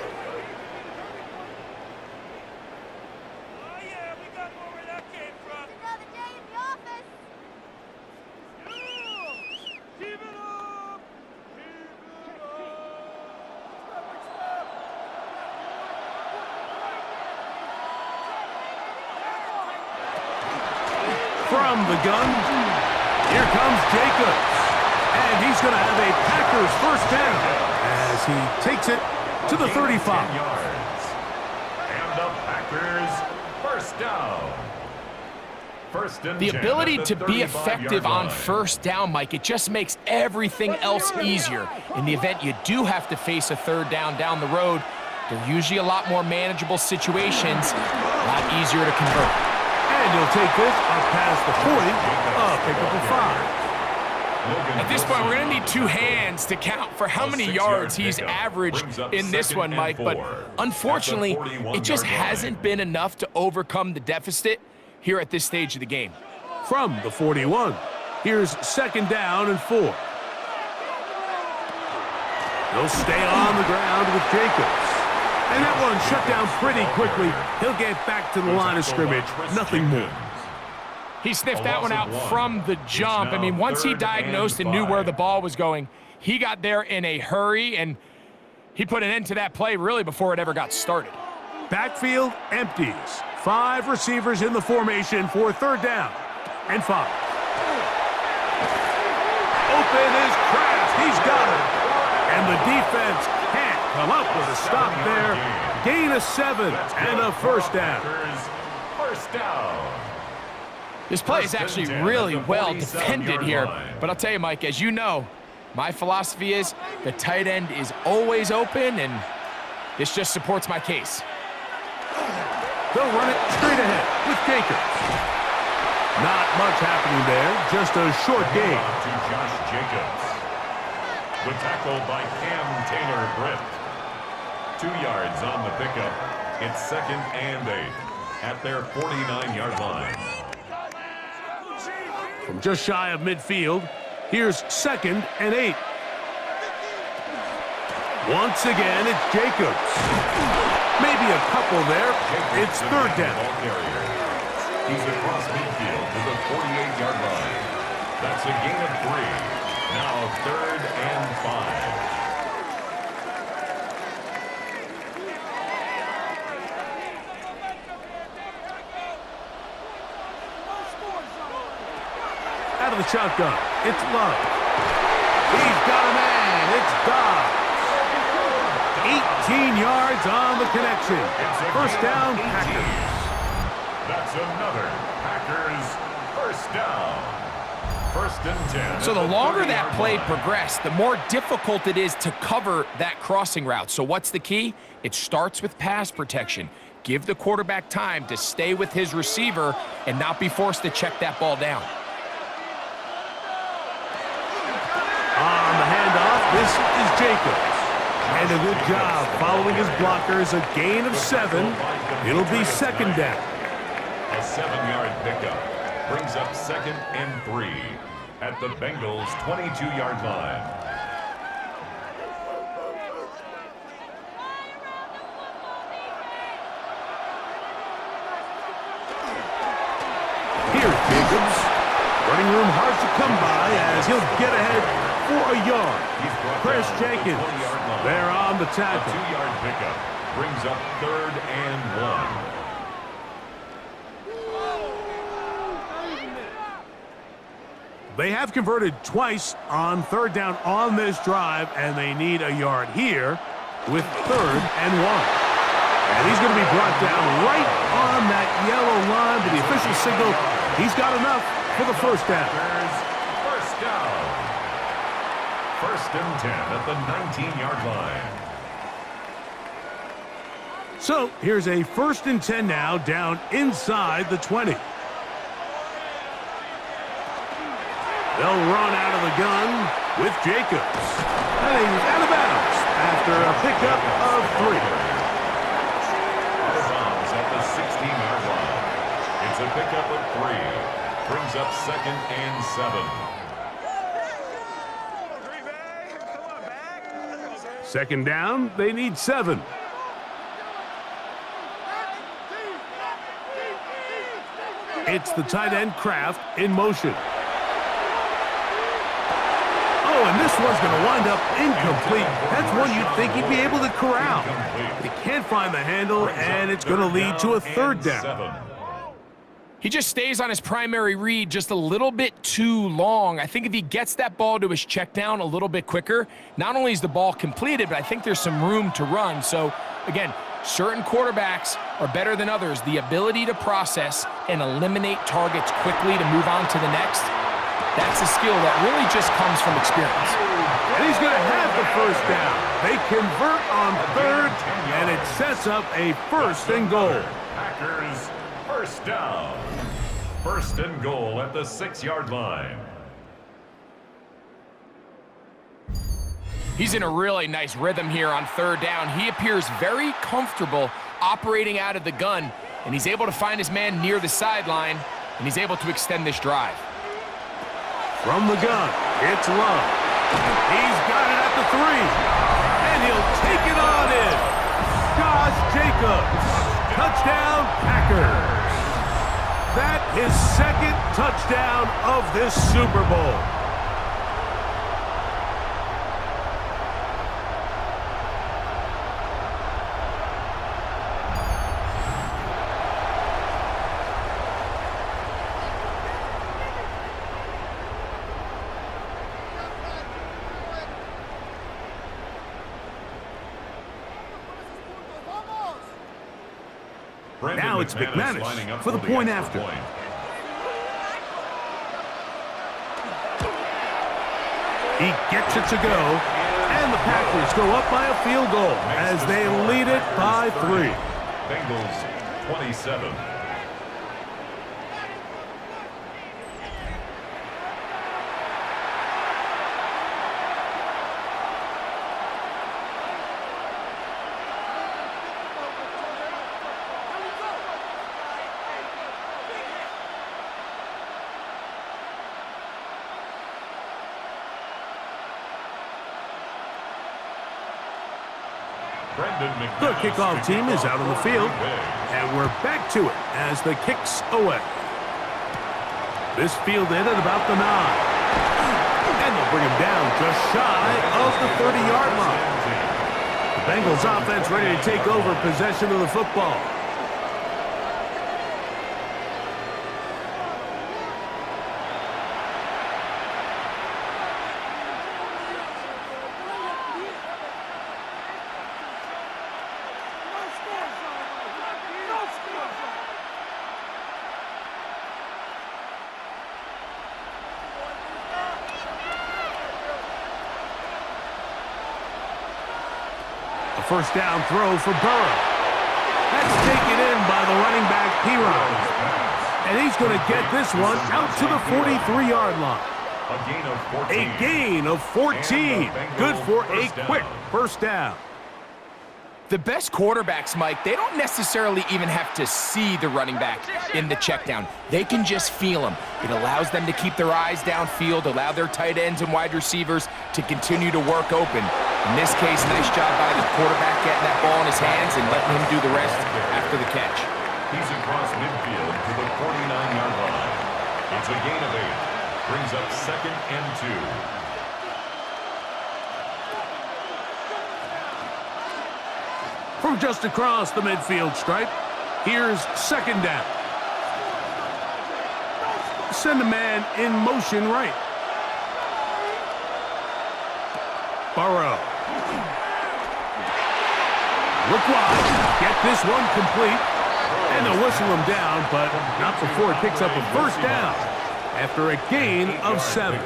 From the gun, here comes Jacobs. And he's going to have a Packers first down as he takes it to the 35. And the Packers first down. The ability to be effective on first down, Mike, it just makes everything else easier. In the event you do have to face a 3rd down the road, they're usually a lot more manageable situations, a lot easier to convert. And he'll take this up past the 40, pick up a 5. At this point, we're going to need 2 hands to count for how many yards he's averaged in this one, Mike. But unfortunately, it just hasn't been enough to overcome the deficit here at this stage of the game. From the 41, here's 2nd down and 4. He'll stay on the ground with Jacobs. And that one shut down pretty quickly. He'll get back to the line of scrimmage. Nothing more. He sniffed that one out from the jump. I mean, once he diagnosed and knew where the ball was going, he got there in a hurry, and he put an end to that play really before it ever got started. Backfield empties. 5 receivers in the formation for 3rd down and 5. Open is Kraft. He's got it. And the defense can't come up with a stop there. Gain of 7 and a first down. First down. This play is actually really well defended here. But I'll tell you, Mike, as you know, my philosophy is the tight end is always open, and this just supports my case. They'll run it straight ahead with Jacobs. Not much happening there, just a short gain. To Josh Jacobs. The tackle by Cam Taylor-Britt. 2 yards on the pickup. It's 2nd and 8 at their 49-yard line. From just shy of midfield, here's 2nd and 8. Once again, it's Jacobs. Maybe a couple there. It's 3rd down. He's across midfield to the 48-yard line. That's a gain of 3. Now 3rd and 5. Out of the shotgun, it's Love. He's got a man. It's Dobbs. 18 yards on the connection. First down, Packers. That's another Packers first down. 1st and 10. So the longer that play progressed, the more difficult it is to cover that crossing route. So what's the key? It starts with pass protection. Give the quarterback time to stay with his receiver and not be forced to check that ball down. On the handoff, this is Jacobs. And a good job following his blockers, a gain of 7. It'll be 2nd down. A 7-yard pickup brings up 2nd and 3 at the Bengals' 22-yard line. Here's Jacobs. Running room hard to come by as he'll get ahead for a yard. Chris Jenkins, they're on the tackle. A 2-yard pickup brings up 3rd and 1. They have converted twice on 3rd down on this drive, and they need a yard here with 3rd and 1. And he's going to be brought down right on that yellow line, but the official signal, he's got enough for the first down. First down. 1st and 10 at the 19-yard line. So here's a 1st and 10 now down inside the 20. They'll run out of the gun with Jacobs. And he's out of bounds after a pickup of 3. Out of bounds at the 16-yard line. It's a pickup of 3. Brings up 2nd and 7. Second down, they need 7. It's the tight end Kraft in motion. Oh, and this one's going to wind up incomplete. That's one you'd think he'd be able to corral. But he can't find the handle, and it's going to lead to a 3rd down. He just stays on his primary read just a little bit too long. I think if he gets that ball to his check down a little bit quicker, not only is the ball completed, but I think there's some room to run. So, again, certain quarterbacks are better than others. The ability to process and eliminate targets quickly to move on to the next, that's a skill that really just comes from experience. And he's going to have the first down. They convert on 3rd, and it sets up a 1st and goal. Packers first down. 1st and goal at the 6-yard line. He's in a really nice rhythm here on 3rd down. He appears very comfortable operating out of the gun, and he's able to find his man near the sideline, and he's able to extend this drive. From the gun, it's Love. He's got it at the 3, and he'll take it on in. Josh Jacobs, touchdown Packers. That is 2nd touchdown of this Super Bowl. Now it's McManus for the point after. He gets it to go, and the Packers go up by a field goal as they lead it by 3. Bengals 27. The kickoff team is out on the field, and we're back to it as the kick's away. This fielded at about the 9. And they'll bring him down just shy of the 30-yard line. The Bengals offense ready to take over possession of the football. First down throw for Burrow. That's taken in by the running back, Piron. And he's going to get this one out to the 43-yard line. A gain of 14. Good for a quick first down. The best quarterbacks, Mike, they don't necessarily even have to see the running back in the check down. They can just feel him. It allows them to keep their eyes downfield, allow their tight ends and wide receivers to continue to work open. In this case, nice job by the quarterback getting that ball in his hands and letting him do the rest after the catch. He's across midfield to the 49-yard line. It's a gain of 8. Brings up 2nd and 2. From just across the midfield stripe, here's 2nd down. Send a man in motion right. Burrow. Look wide. Get this one complete. And they'll whistle him down, but not before it picks up a first down after a gain of 7.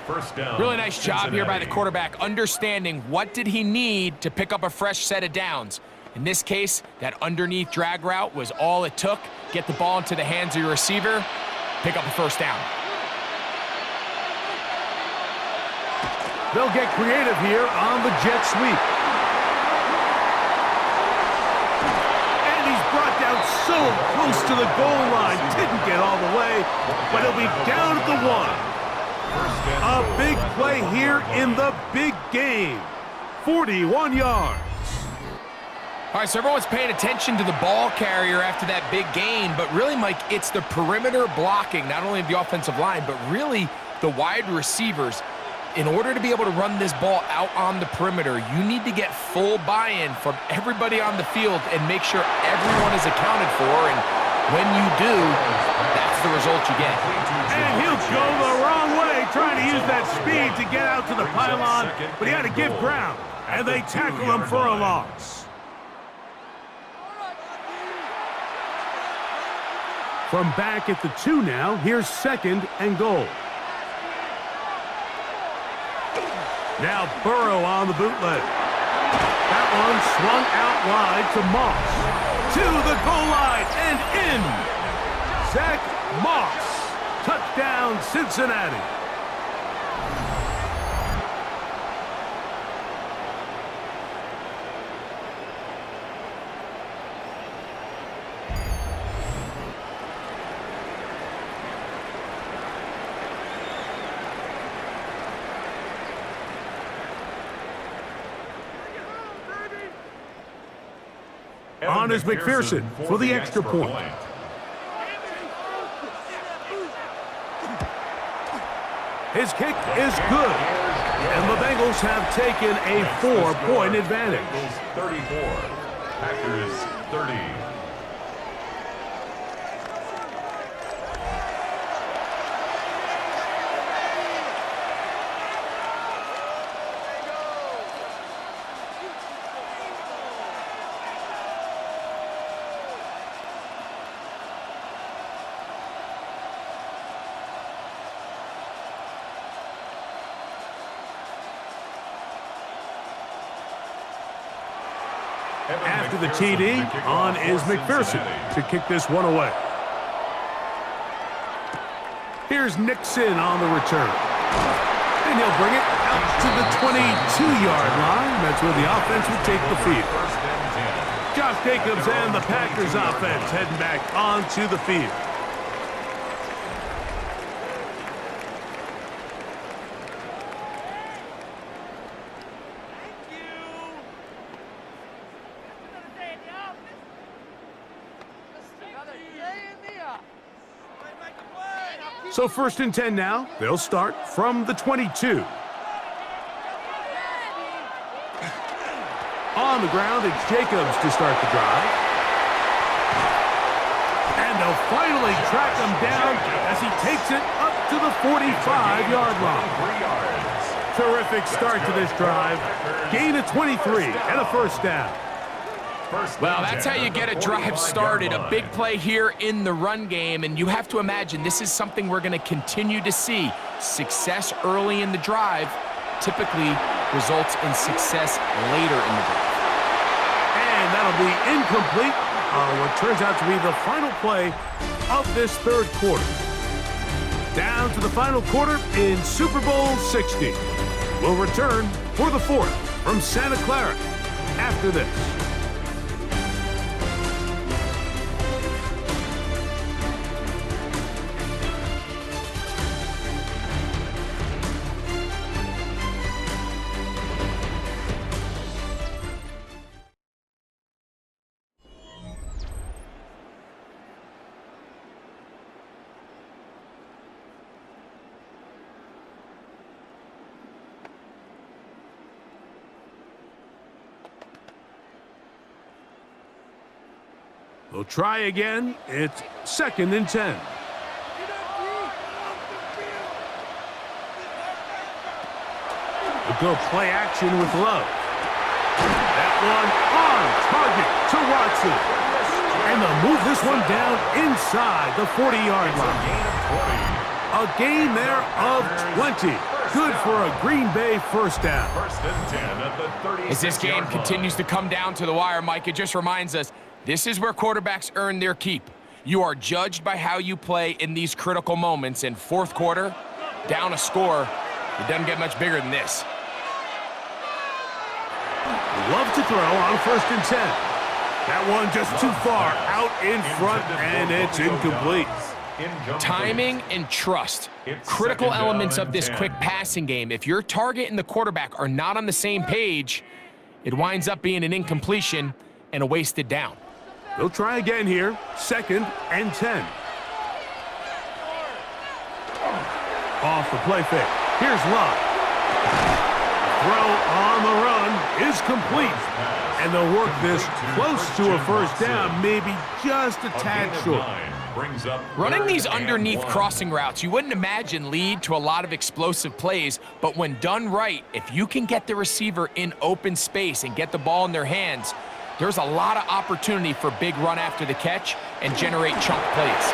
First down. Really nice job here by the quarterback, understanding what did he need to pick up a fresh set of downs. In this case, that underneath drag route was all it took. Get the ball into the hands of your receiver, pick up a first down. They'll get creative here on the jet sweep. And he's brought down so close to the goal line. Didn't get all the way, but he'll be down at the 1. A big play here in the big game. 41 yards. All right, so everyone's paying attention to the ball carrier after that big gain, but really, Mike, it's the perimeter blocking, not only of the offensive line, but really the wide receivers. In order to be able to run this ball out on the perimeter, you need to get full buy-in from everybody on the field and make sure everyone is accounted for, and when you do, that's the result you get. And he'll go the wrong way, trying to use that speed to get out to the pylon, but he had to give ground, and they tackle him for a loss. From back at the 2 now, here's 2nd and goal. Now Burrow on the bootleg. That one swung out wide to Moss. To the goal line and in. Zach Moss. Touchdown, Cincinnati. On is McPherson for the extra point. His kick is good. And the Bengals have taken a 4-point advantage. 34, Packers 30. After the TD, on is McPherson to kick this one away. Here's Nixon on the return. And he'll bring it out to the 22-yard line. That's where the offense will take the field. Josh Jacobs and the Packers offense heading back onto the field. So 1st and 10 now. They'll start from the 22. On the ground, it's Jacobs to start the drive. And they'll finally track him down as he takes it up to the 45-yard line. Terrific start to this drive. Gain of 23 and a 1st down. Well, that's how you get a drive started. A big play here in the run game, and you have to imagine this is something we're going to continue to see. Success early in the drive typically results in success later in the drive. And that'll be incomplete on what turns out to be the final play of this 3rd quarter. Down to the final quarter in Super Bowl 60. We'll return for the 4th from Santa Clara after this. They'll try again. It's 2nd and 10. They'll go play action with Love. That one on target to Watson. And they'll move this one down inside the 40-yard line. A gain there of 20. Good for a Green Bay 1st down. 1st and 10 at the 36-yard As this game continues to come down to the wire, Mike, it just reminds us, this is where quarterbacks earn their keep. You are judged by how you play in these critical moments. In 4th quarter, down a score, it doesn't get much bigger than this. Love to throw on 1st and 10. That one just too far out in front, and it's incomplete. Timing and trust, critical elements of this quick passing game. If your target and the quarterback are not on the same page, it winds up being an incompletion and a wasted down. They'll try again here, 2nd and 10. Off the play fake. Here's Love. Throw on the run is complete. And they'll work this close to a 1st down, maybe just a tad short. Running these underneath crossing routes, you wouldn't imagine lead to a lot of explosive plays, but when done right, if you can get the receiver in open space and get the ball in their hands, there's a lot of opportunity for big run after the catch and generate chunk plays.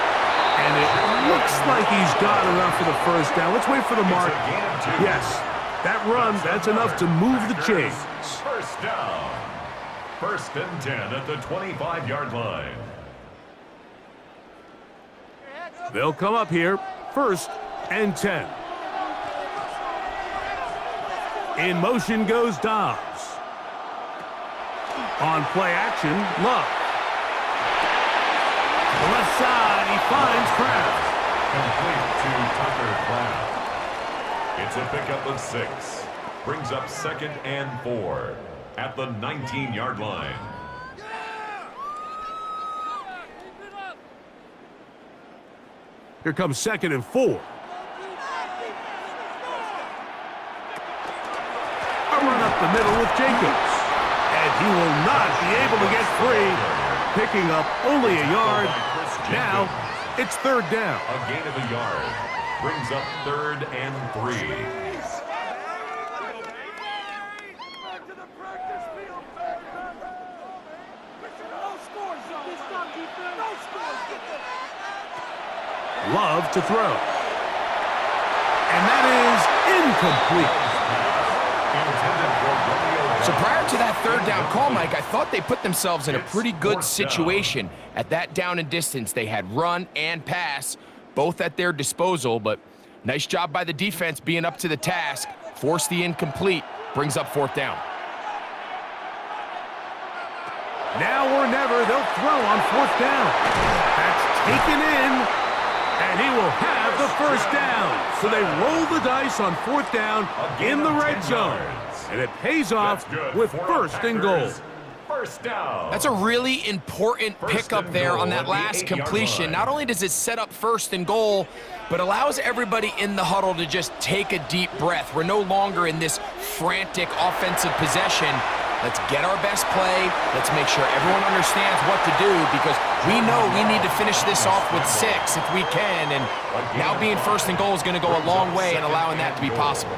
And it looks like he's got enough for the 1st down. Let's wait for the mark. Yes, that run, that's enough to move the chains. 1st down. 1st and 10 at the 25-yard line. They'll come up here, 1st and 10. In motion goes Dobbs. On play action, Love. The left side, he finds Kraft. Complete to Tucker Kraft. It's a pickup of 6. Brings up 2nd and 4 at the 19-yard line. Here comes 2nd and 4. A run up the middle with Jacobs. And he will not be able to get free. Picking up only a yard. Now, it's 3rd down. A gain of a yard. Brings up 3rd and 3. Love to throw. And that is incomplete. So prior to that 3rd down call, Mike, I thought they put themselves in a pretty good situation. At that down and distance, they had run and pass, both at their disposal, but nice job by the defense being up to the task. Force the incomplete, brings up 4th down. Now or never, they'll throw on 4th down. That's taken in. And he will have the 1st down. So they roll the dice on 4th down in the red zone. And it pays off with 1st and goal. first down. That's a really important pickup there on that last completion. Not only does it set up 1st and goal, but allows everybody in the huddle to just take a deep breath. We're no longer in this frantic offensive possession. Let's get our best play. Let's make sure everyone understands what to do, because we know we need to finish this off with 6 if we can, and now being 1st and goal is going to go a long way in allowing that to be possible.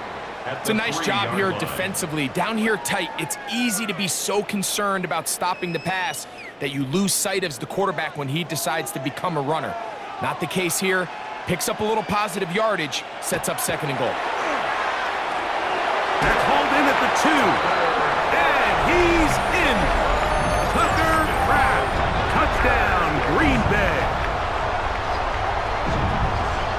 It's a nice job here defensively. Down here tight, it's easy to be so concerned about stopping the pass that you lose sight of the quarterback when he decides to become a runner. Not the case here. Picks up a little positive yardage, sets up 2nd and goal. That's hauled in at the 2. And he's in. Tucker Kraft. Touchdown, Green Bay.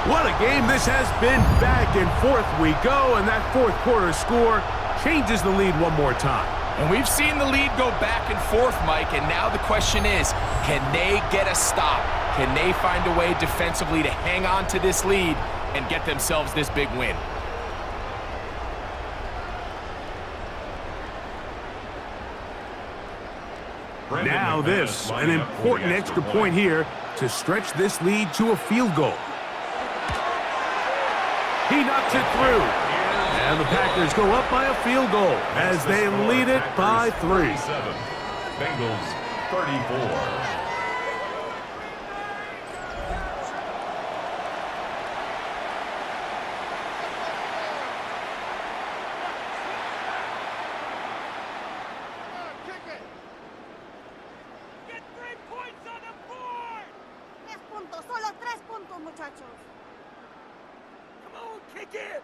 What a game this has been. Back and forth we go, and that 4th quarter score changes the lead one more time. And we've seen the lead go back and forth, Mike, and now the question is, can they get a stop? Can they find a way defensively to hang on to this lead and get themselves this big win? Now this, an important extra point here to stretch this lead to a field goal. He knocks it through. And the Packers go up by a field goal as they lead it by 3. Bengals 34. Solo 3 puntos, muchachos. Come on, kick it.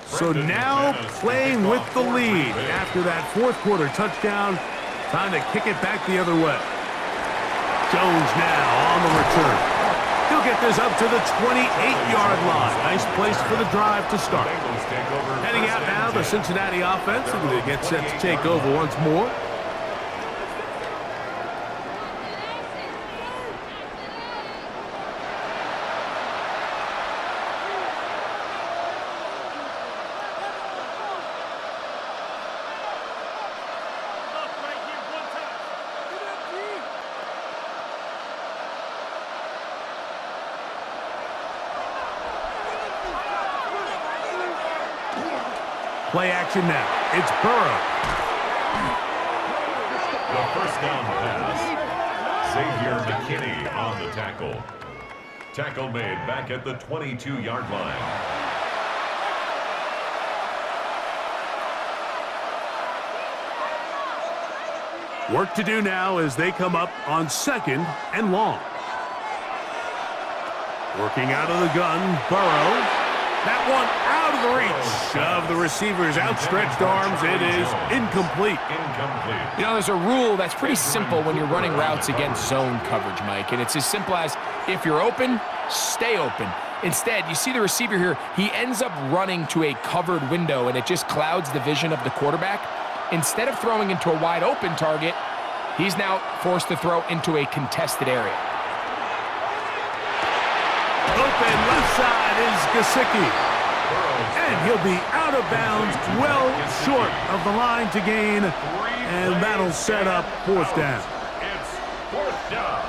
So now playing with the lead after that 4th quarter touchdown. Time to kick it back the other way. Jones now on the return. He'll get this up to the 28-yard line. Nice place for the drive to start. Heading out now, the Cincinnati offense, and they get set to take over once more. Play action now. It's Burrow. The first down pass. Xavier McKinney on the tackle. Tackle made back at the 22-yard line. Work to do now as they come up on 2nd and long. Working out of the gun, Burrow. That one out of the reach of the receiver's outstretched arms. It is incomplete. You know, there's a rule that's pretty simple when you're running routes against zone coverage, Mike, and it's as simple as if you're open, stay open. Instead, you see the receiver here, he ends up running to a covered window, and it just clouds the vision of the quarterback. Instead of throwing into a wide open target, he's now forced to throw into a contested area. Open left side is Gesicki. And he'll be out of bounds, well short of the line to gain. And that'll set up 4th down. It's 4th down.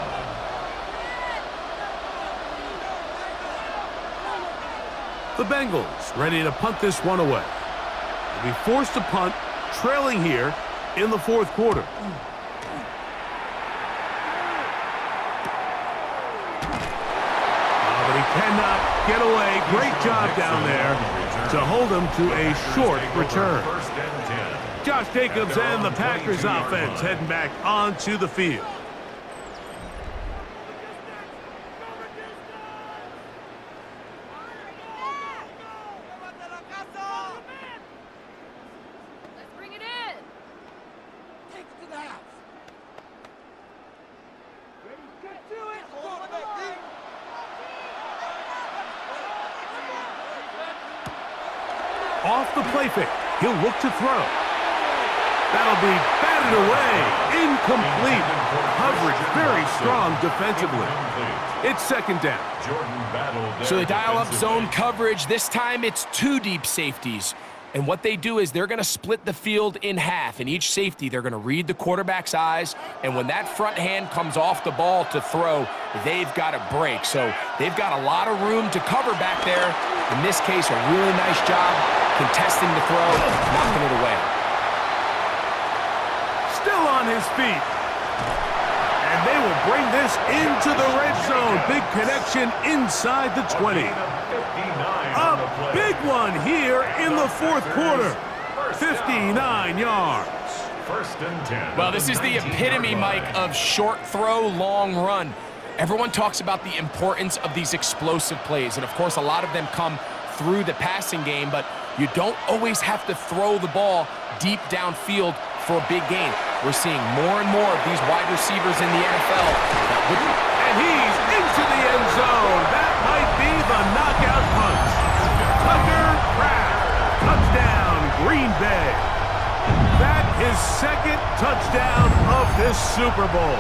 The Bengals ready to punt this one away. They'll be forced to punt, trailing here in the 4th quarter. But he cannot get away. Great job down there to hold him to a short return. Josh Jacobs and the Packers offense heading back onto the field. Let's bring it in. Take it to the house. Get to it. Off the play fake. He'll look to throw. That'll be batted away. Incomplete. Coverage very strong defensively. It's second down. So they dial up zone coverage. This time it's 2 deep safeties. And what they do is they're going to split the field in half. In each safety, they're going to read the quarterback's eyes. And when that front hand comes off the ball to throw, they've got to break. So they've got a lot of room to cover back there. In this case, a really nice job contesting the throw, knocking it away. Still on his feet. And they will bring this into the red zone. Big connection inside the 20. A big one here in the fourth quarter. 59 yards. First and 10. Well, this is the epitome, Mike, of short throw, long run. Everyone talks about the importance of these explosive plays, and of course a lot of them come through the passing game, but you don't always have to throw the ball deep downfield for a big gain. We're seeing more and more of these wide receivers in the NFL. And he's into the end zone. That might be the knockout punch. Tucker Kraft. Touchdown, Green Bay. That is second touchdown of this Super Bowl.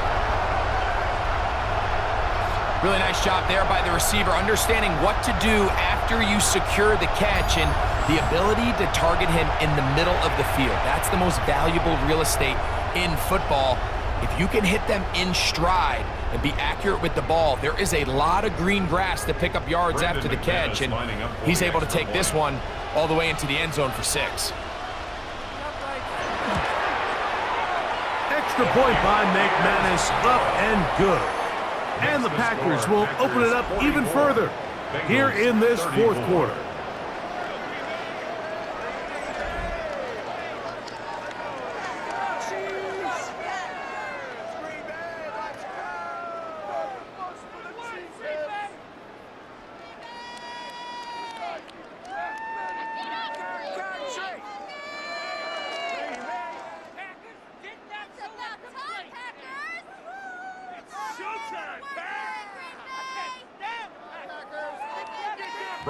Really nice job there by the receiver, understanding what to do after you secure the catch and the ability to target him in the middle of the field. That's the most valuable real estate in football. If you can hit them in stride and be accurate with the ball, there is a lot of green grass to pick up yards after the catch, and he's able to take this one all the way into the end zone for 6. Extra point by McManus, up and good. And the Packers will open it up even further here in this fourth quarter.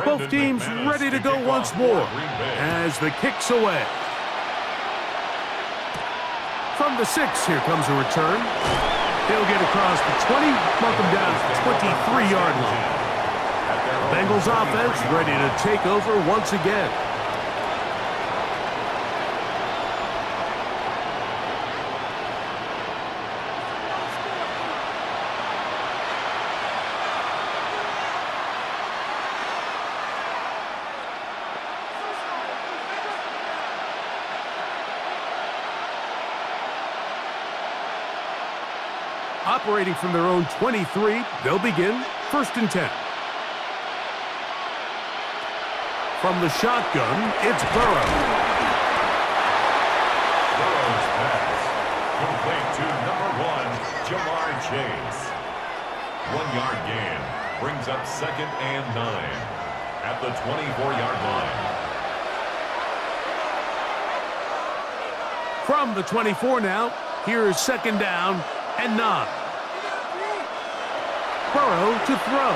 Both teams ready to go once more as the kick's away. From the 6, here comes a return. He'll get across the 20, mark him down at the 23-yard line. Bengals offense ready to take over once again. Operating from their own 23, they'll begin first and 10. From the shotgun, it's Burrow. Burrow's pass. Complete to number 1, Jamar Chase. 1-yard gain. Brings up second and 9 at the 24-yard line. From the 24 now, here's second down and 9. Burrow to throw.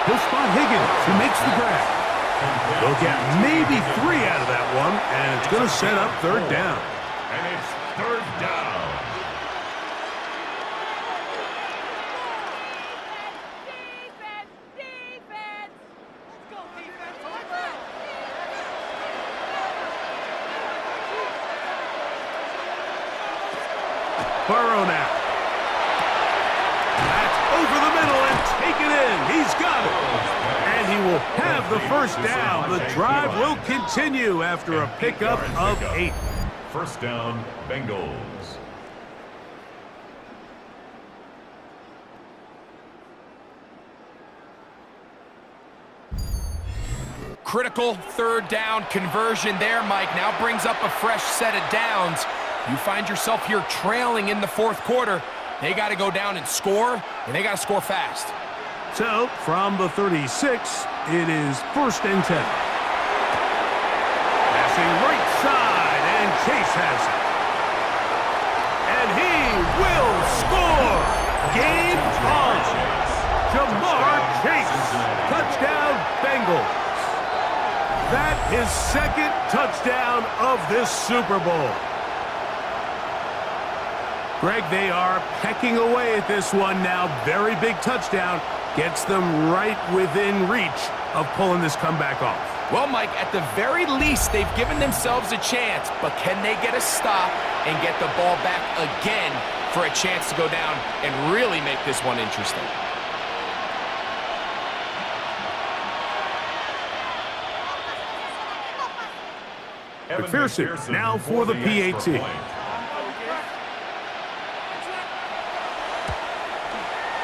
He'll spot Higgins, who makes the grab. They'll get maybe 3 out of that one, and it's going to set up third down. And it's third down. Defense! Let's go, defense! Burrow now. That's over the middle and taken in. He's got it. And he will have the first down. The drive will continue after a pickup of 8. First down, Bengals. Critical third down conversion there, Mike. Now brings up a fresh set of downs. You find yourself here trailing in the fourth quarter. They got to go down and score, and they got to score fast. So, from the 36, it is first and 10. Passing right side, and Chase has it. And he will score! Game on! Jamar Chase! Touchdown, Bengals! That is second touchdown of this Super Bowl. Greg, they are pecking away at this one now. Very big touchdown. Gets them right within reach of pulling this comeback off. Well, Mike, at the very least, they've given themselves a chance, but can they get a stop and get the ball back again for a chance to go down and really make this one interesting? McPherson now for the PAT.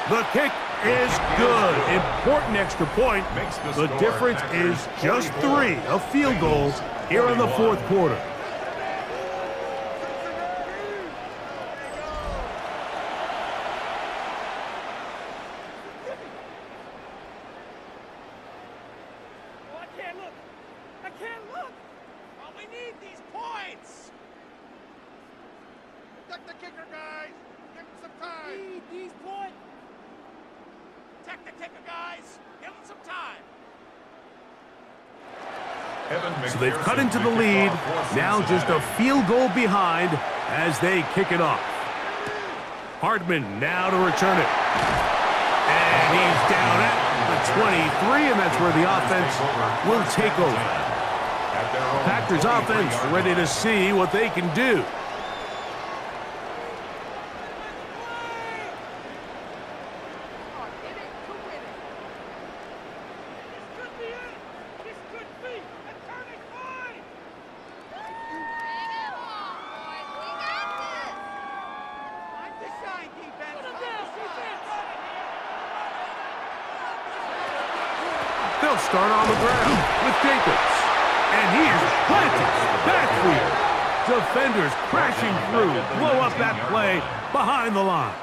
The kick is good. Important extra point. The difference is just 3 of field goals here in the fourth quarter. So they've cut into the lead, now just a field goal behind as they kick it off. Hardman now to return it. And he's down at the 23, and that's where the offense will take over. Packers offense ready to see what they can do. They'll start on the ground with Jacobs. And he is planted backfield. Defenders crashing through, blow up that play behind the line.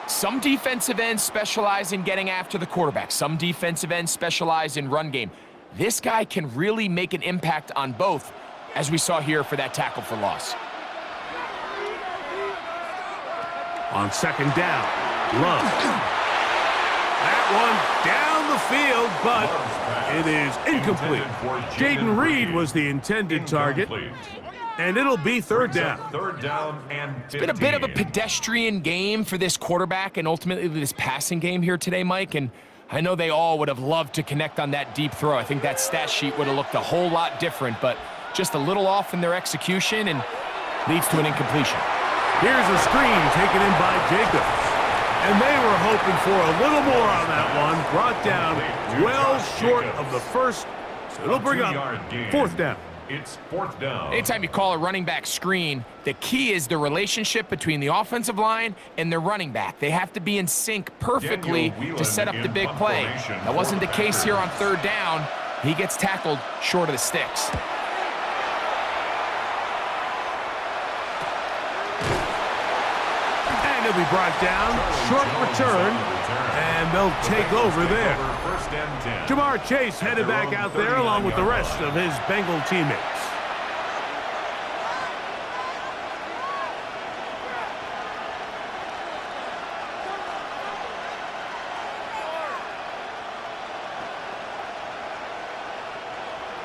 Some defensive ends specialize in getting after the quarterback. Some defensive ends specialize in run game. This guy can really make an impact on both, as we saw here for that tackle for loss. On second down, Love. That one down the field, but it is incomplete. Jayden Reed was the intended target, and it'll be third down. It's been a bit of a pedestrian game for this quarterback and ultimately this passing game here today, Mike, and I know they all would have loved to connect on that deep throw. I think that stat sheet would have looked a whole lot different, but just a little off in their execution and leads to an incompletion. Here's a screen taken in by Jacobs. And they were hoping for a little more on that one. Brought down well short of the first, so it'll bring up fourth down. It's fourth down. Anytime you call a running back screen, the key is the relationship between the offensive line and the running back. They have to be in sync perfectly to set up the big play. That wasn't the case here on third down. He gets tackled short of the sticks. He'll be brought down, short return, and they'll take over there. Jamar Chase headed back out there along with the rest of his Bengal teammates.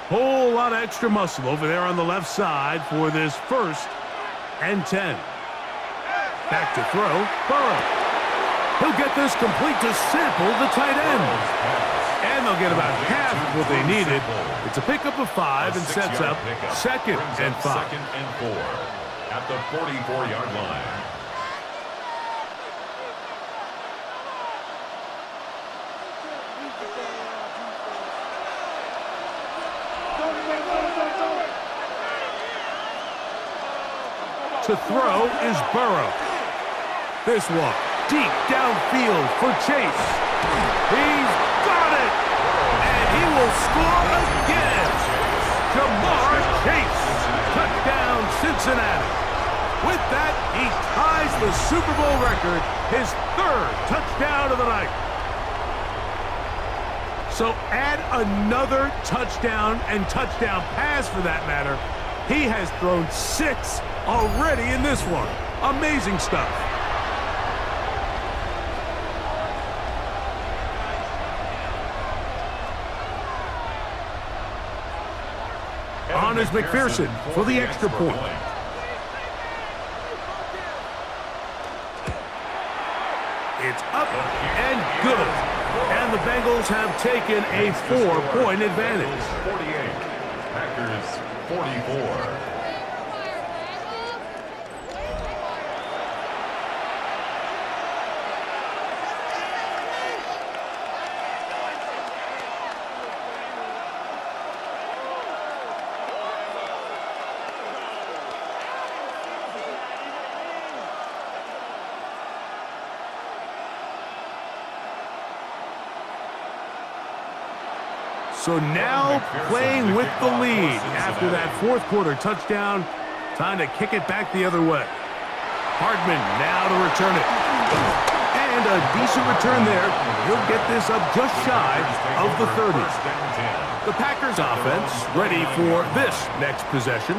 Whole lot of extra muscle over there on the left side for this 1st and 10. Back to throw, Burrow. He'll get this complete to Sample, the tight end. And they'll get about half of what they needed. It's a pickup of 5 and sets up 2nd and 5. 2nd and 4 at the 44-yard line. To throw is Burrow. This one, deep downfield for Chase. He's got it! And he will score again! Jamar Chase! Touchdown, Cincinnati. With that, he ties the Super Bowl record, his 3rd touchdown of the night. So add another touchdown and touchdown pass for that matter. He has thrown 6 already in this one. Amazing stuff. On is McPherson for the extra point. It's up and good. And the Bengals have taken a 4-point advantage. 48. Packers 44. So now playing with the lead after that fourth quarter touchdown. Time to kick it back the other way. Hardman now to return it. And a decent return there. He'll get this up just shy of the 30. The Packers offense ready for this next possession.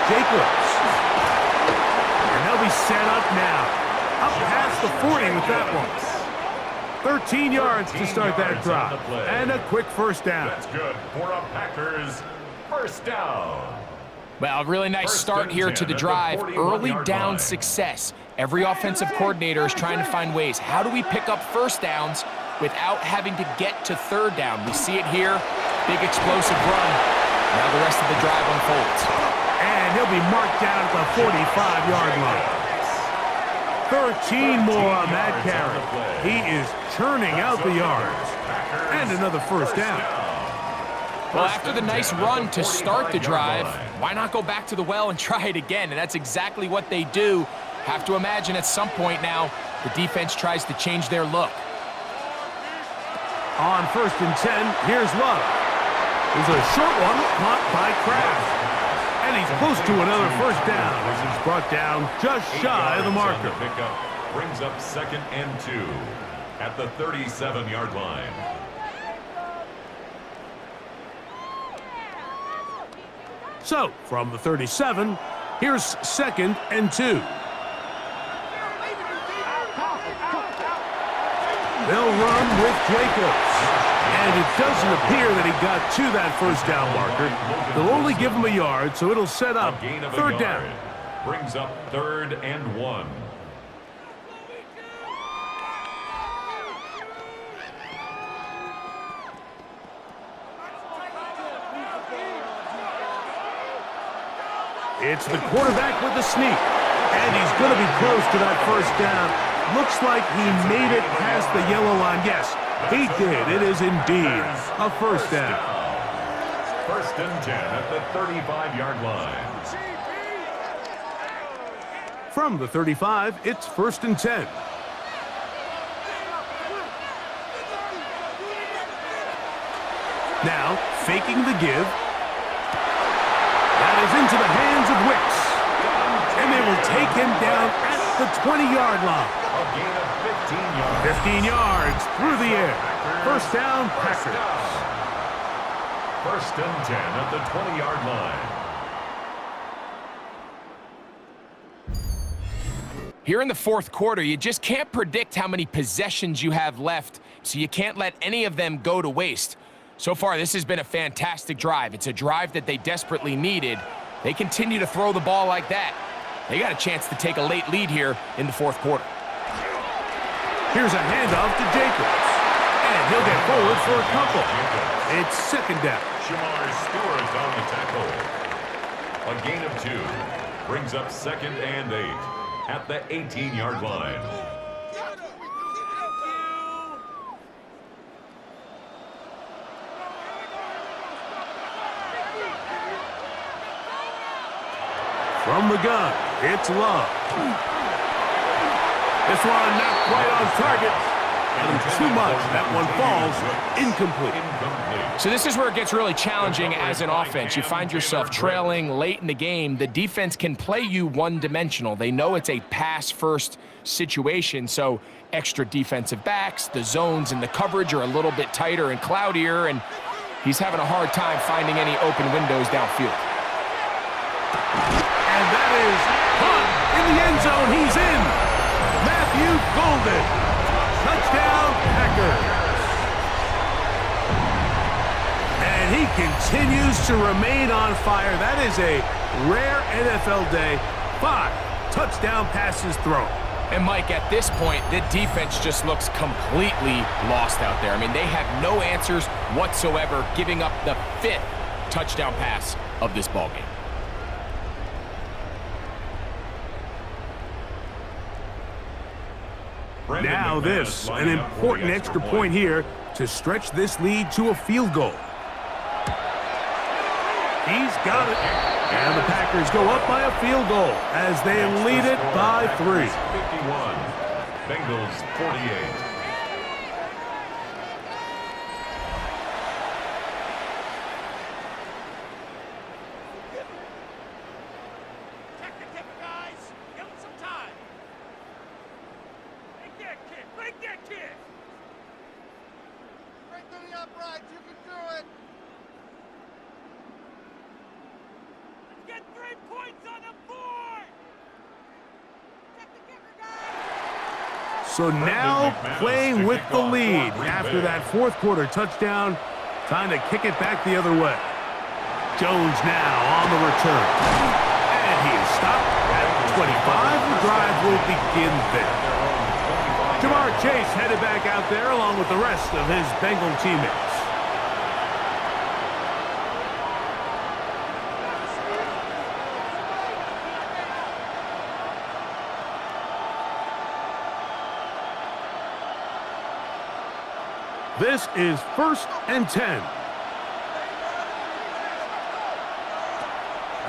Jacobs. And they'll be set up now. Up past the 40 with that one. 13 yards to start that drive. And a quick first down. That's good for a Packers first down. Well, a really nice start here to the drive. Early down success. Every offensive coordinator is trying to find ways. How do we pick up first downs without having to get to third down? We see it here. Big explosive run. Now the rest of the drive unfolds. And he'll be marked down at the 45-yard line. 13 more on that carry. He is churning out the yards. And another first down. Well, after the nice run to start the drive, why not go back to the well and try it again? And that's exactly what they do. Have to imagine at some point now, the defense tries to change their look. On 1st and 10, here's Love. There's a short one caught by Kraft. And he's close to another first down. He's brought down just shy of the marker. Pickup brings up 2nd and 2 at the 37-yard line. So, from the 37, here's 2nd and 2. They'll run with Jacobs. And it doesn't appear that he got to that first down marker. They'll only give him a yard, so it'll set up 3rd down. Brings up 3rd and 1. It's the quarterback with the sneak. And he's going to be close to that first down. Looks like he made it past the yellow line. Yes, he did. It is indeed a first down. 1st and 10 at the 35-yard line. From the 35, it's 1st and 10. Now, faking the give. That is into the hands of Wicks. And they will take him down at the 20-yard line. A gain of 15 yards. 15 yards through the air. First down, Packers. 1st and 10 at the 20-yard line. Here in the fourth quarter, you just can't predict how many possessions you have left, so you can't let any of them go to waste. So far, this has been a fantastic drive. It's a drive that they desperately needed. They continue to throw the ball like that. They got a chance to take a late lead here in the fourth quarter. Here's a handoff to Jacobs. And he'll get forward for a couple. It's 2nd down. Marr Stewart's on the tackle. A gain of 2. Brings up 2nd and 8 at the 18-yard line. From the gun, it's Love. This one not quite on target. And too much. That one falls incomplete. So this is where it gets really challenging as an offense. You find yourself trailing late in the game. The defense can play you one-dimensional. They know it's a pass-first situation, so extra defensive backs, the zones and the coverage are a little bit tighter and cloudier, and he's having a hard time finding any open windows downfield. And that is caught in the end zone. He's in. Matthew Golden. Touchdown, Packers. And he continues to remain on fire. That is a rare NFL day. 5 touchdown passes thrown. And Mike, at this point, the defense just looks completely lost out there. I mean, they have no answers whatsoever, giving up the 5th touchdown pass of this ballgame. Now this, an important extra point here to stretch this lead to a field goal. He's got it. And the Packers go up by a field goal as they lead it by 3. 51, Bengals 48. So now playing with the lead after that fourth quarter touchdown. Time to kick it back the other way. Jones now on the return. And he is stopped at 25. The drive will begin there. Jamar Chase headed back out there along with the rest of his Bengal teammates. This is 1st and 10.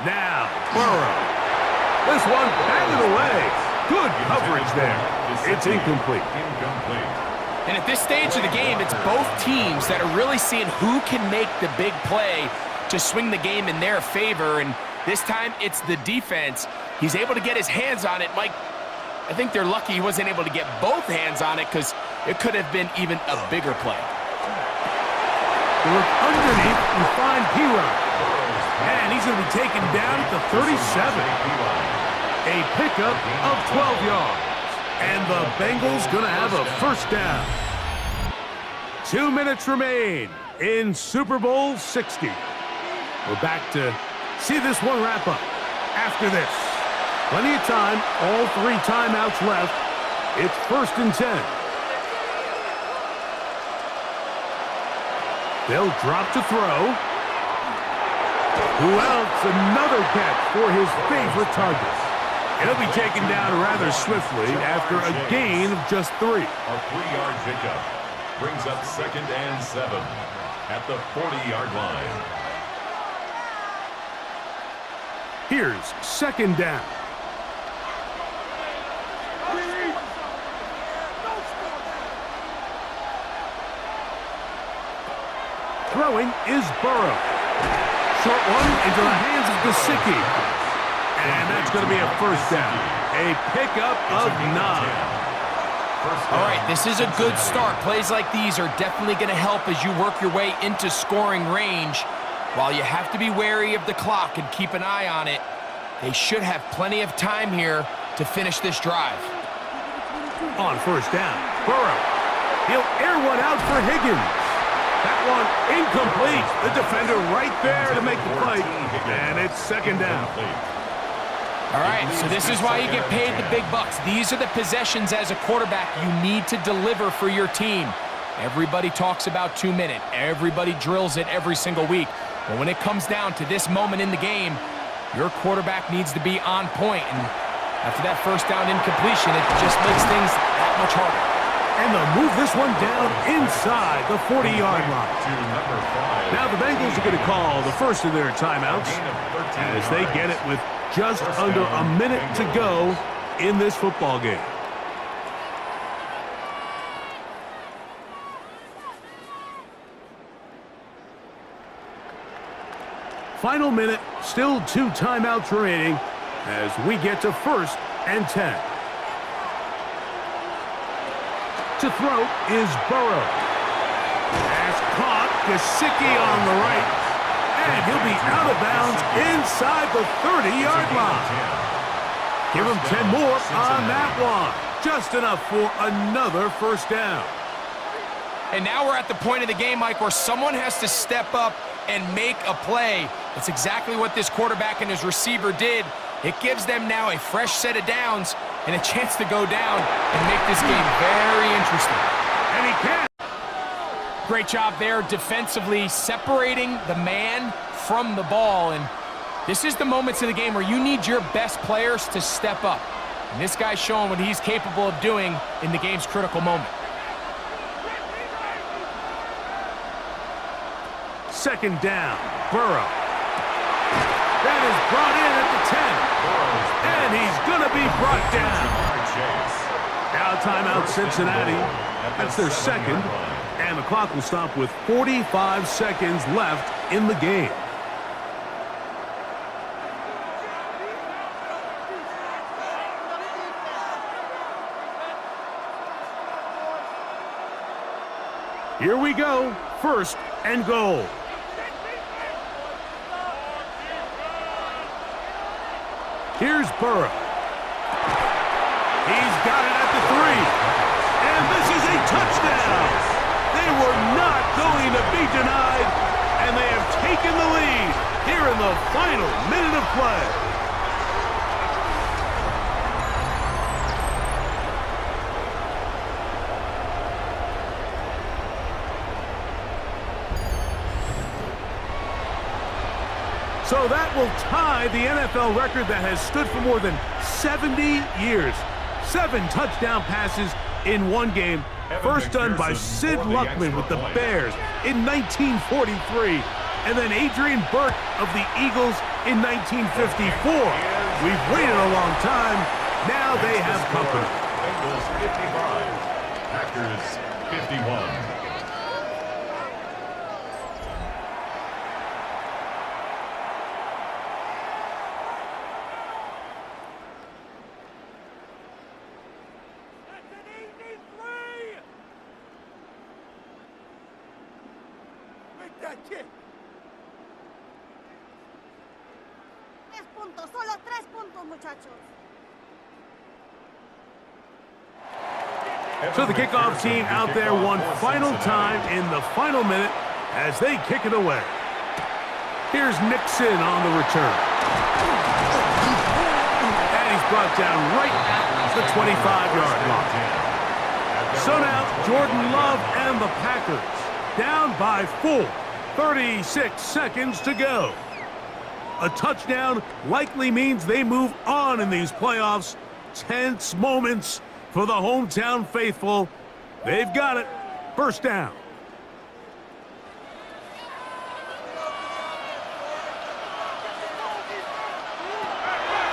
Now, Burrow. This one batted away. Good coverage there. It's incomplete. And at this stage of the game, it's both teams that are really seeing who can make the big play to swing the game in their favor. And this time, it's the defense. He's able to get his hands on it. Mike, I think they're lucky he wasn't able to get both hands on it because it could have been even a bigger play. They look underneath and find P-Rod. And he's going to be taken down at the 37. A pickup of 12 yards. And the Bengals going to have a first down. 2 minutes remain in Super Bowl 60. We're back to see this one wrap up. After this, plenty of time, all 3 timeouts left. It's 1st and 10. They'll drop to throw. Who else? Another catch for his favorite target. He'll be taken down rather swiftly after a gain of just 3. A 3-yard pickup brings up 2nd and 7 at the 40-yard line. Here's 2nd down. Throwing is Burrow. Short one into the hands of Gesicki. And that's going to be a first down. A pickup of 9. All right, this is a good start. Plays like these are definitely going to help as you work your way into scoring range. While you have to be wary of the clock and keep an eye on it, they should have plenty of time here to finish this drive. On first down, Burrow. He'll air one out for Higgins. That one incomplete. The defender right there to make the play. And it's 2nd down. All right, so this is why you get paid the big bucks. These are the possessions as a quarterback you need to deliver for your team. Everybody talks about 2 minutes. Everybody drills it every single week. But when it comes down to this moment in the game, your quarterback needs to be on point. And after that first down incompletion, it just makes things that much harder. And they'll move this one down inside the 40-yard line. Now the Bengals are going to call the first of their timeouts as they get it with just under a minute to go in this football game. Final minute, still 2 timeouts remaining as we get to 1st and 10. To throw is Burrow. Pass caught. Gesicki on the right. And he'll be out of bounds inside the 30-yard line. Give him 10 more on that one. Just enough for another first down. And now we're at the point of the game, Mike, where someone has to step up and make a play. That's exactly what this quarterback and his receiver did. It gives them now a fresh set of downs and a chance to go down and make this game very interesting. And he can. Great job there defensively, separating the man from the ball. And this is the moments of the game where you need your best players to step up. And this guy's showing what he's capable of doing in the game's critical moment. Second down, Burrow. That is brought in at the 10. And he's going to be brought down. Now timeout Cincinnati. That's their second. And the clock will stop with 45 seconds left in the game. Here we go. First and goal. Here's Burrow. He's got it at the 3. And this is a touchdown. They were not going to be denied, and they have taken the lead here in the final minute of play. So that will tie the NFL record that has stood for more than 70 years. 7 touchdown passes in one game. First done by Sid Luckman with the Bears in 1943. And then Adrian Burke of the Eagles in 1954. We've waited a long time. Now they have company. Bengals 55, Packers 51. Solo 3 puntos, muchachos. So the kickoff team out there one final time in the final minute as they kick it away. Here's Nixon on the return. And he's brought down right at the 25-yard line. So now Jordan Love and the Packers down by 4. 36 seconds to go. A touchdown likely means they move on in these playoffs. Tense moments for the hometown faithful. They've got it. First down.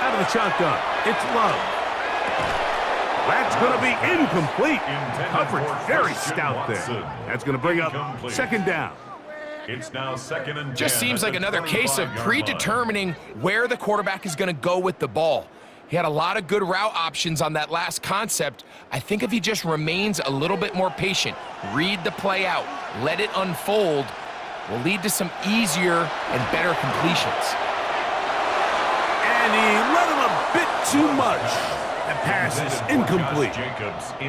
Out of the shotgun, it's Love. That's going to be incomplete. Coverage very stout there. That's going to bring up second down. It's now second and 10. Just seems like another case of predetermining where the quarterback is going to go with the ball. He had a lot of good route options on that last concept. I think if he just remains a little bit more patient, read the play out, let it unfold, will lead to some easier and better completions. And he let him a bit too much. That pass is incomplete.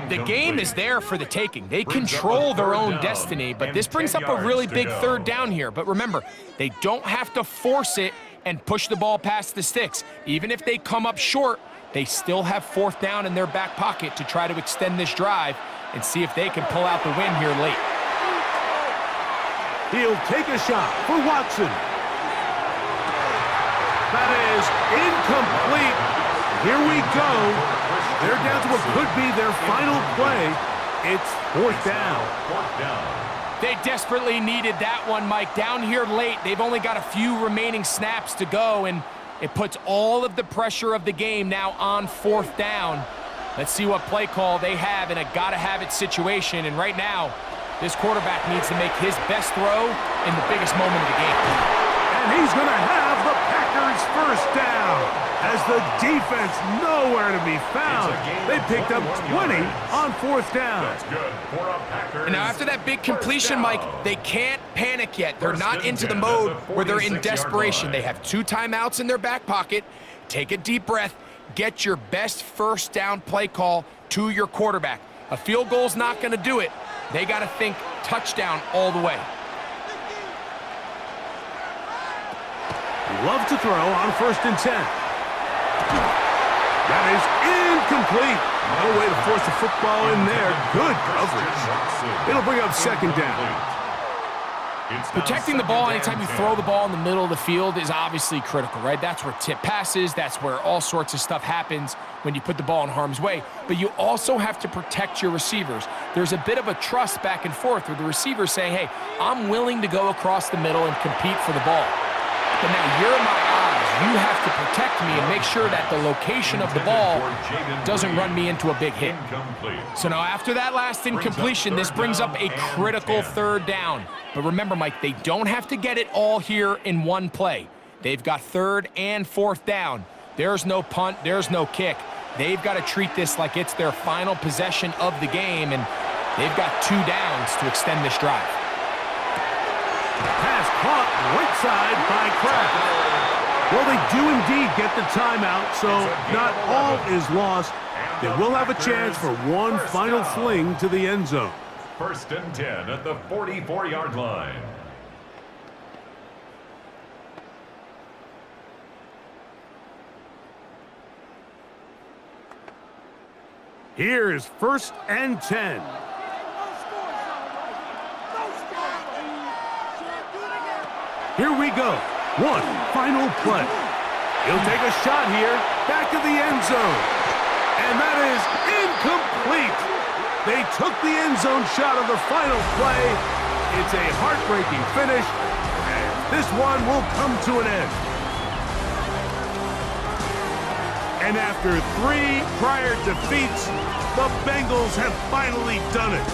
The game is there for the taking. They control their own destiny, but this brings up a really big third down here. But remember, they don't have to force it and push the ball past the sticks. Even if they come up short, they still have fourth down in their back pocket to try to extend this drive and see if they can pull out the win here late. He'll take a shot for Watson. That is incomplete. Here we go. They're down to what could be their final play. It's fourth down. They desperately needed that one, Mike. Down here late, they've only got a few remaining snaps to go, and it puts all of the pressure of the game now on fourth down. Let's see what play call they have in a gotta-have-it situation. And right now, this quarterback needs to make his best throw in the biggest moment of the game. And he's going to have the Packers first down. As the defense nowhere to be found. They picked up 20 on fourth down. That's good for a Packers. And now after that big completion, Mike, they can't panic yet. They're not into the mode where they're in desperation. They have 2 timeouts in their back pocket. Take a deep breath. Get your best first down play call to your quarterback. A field goal's not going to do it. They got to think touchdown all the way. Love to throw on 1st and 10. That is incomplete. No way to force the football in there. Good coverage. It'll bring up 2nd down. Protecting the ball anytime you throw the ball in the middle of the field is obviously critical, right? That's where tip passes. That's where all sorts of stuff happens when you put the ball in harm's way. But you also have to protect your receivers. There's a bit of a trust back and forth where the receiver's saying, hey, I'm willing to go across the middle and compete for the ball. But now you're my eyes. You have to protect me and make sure that the location of the ball doesn't run me into a big hit. So now after that last incompletion, this brings up a critical 3rd down. But remember, Mike, they don't have to get it all here in one play. They've got 3rd and 4th down. There's no punt. There's no kick. They've got to treat this like it's their final possession of the game, and they've got 2 downs to extend this drive. Pass caught right side by Kraft. Well, they do indeed get the timeout, so not all is lost. They will have a chance for one final fling to the end zone. 1st and 10 at the 44-yard line. Here is 1st and 10. Here we go. One final play. He'll take a shot here, back of the end zone. And that is incomplete. They took the end zone shot of the final play. It's a heartbreaking finish, and this one will come to an end. And after 3 prior defeats, the Bengals have finally done it.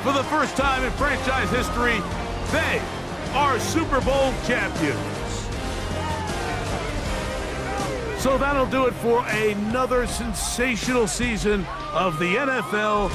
For the first time in franchise history, they are Super Bowl champions. So that'll do it for another sensational season of the NFL.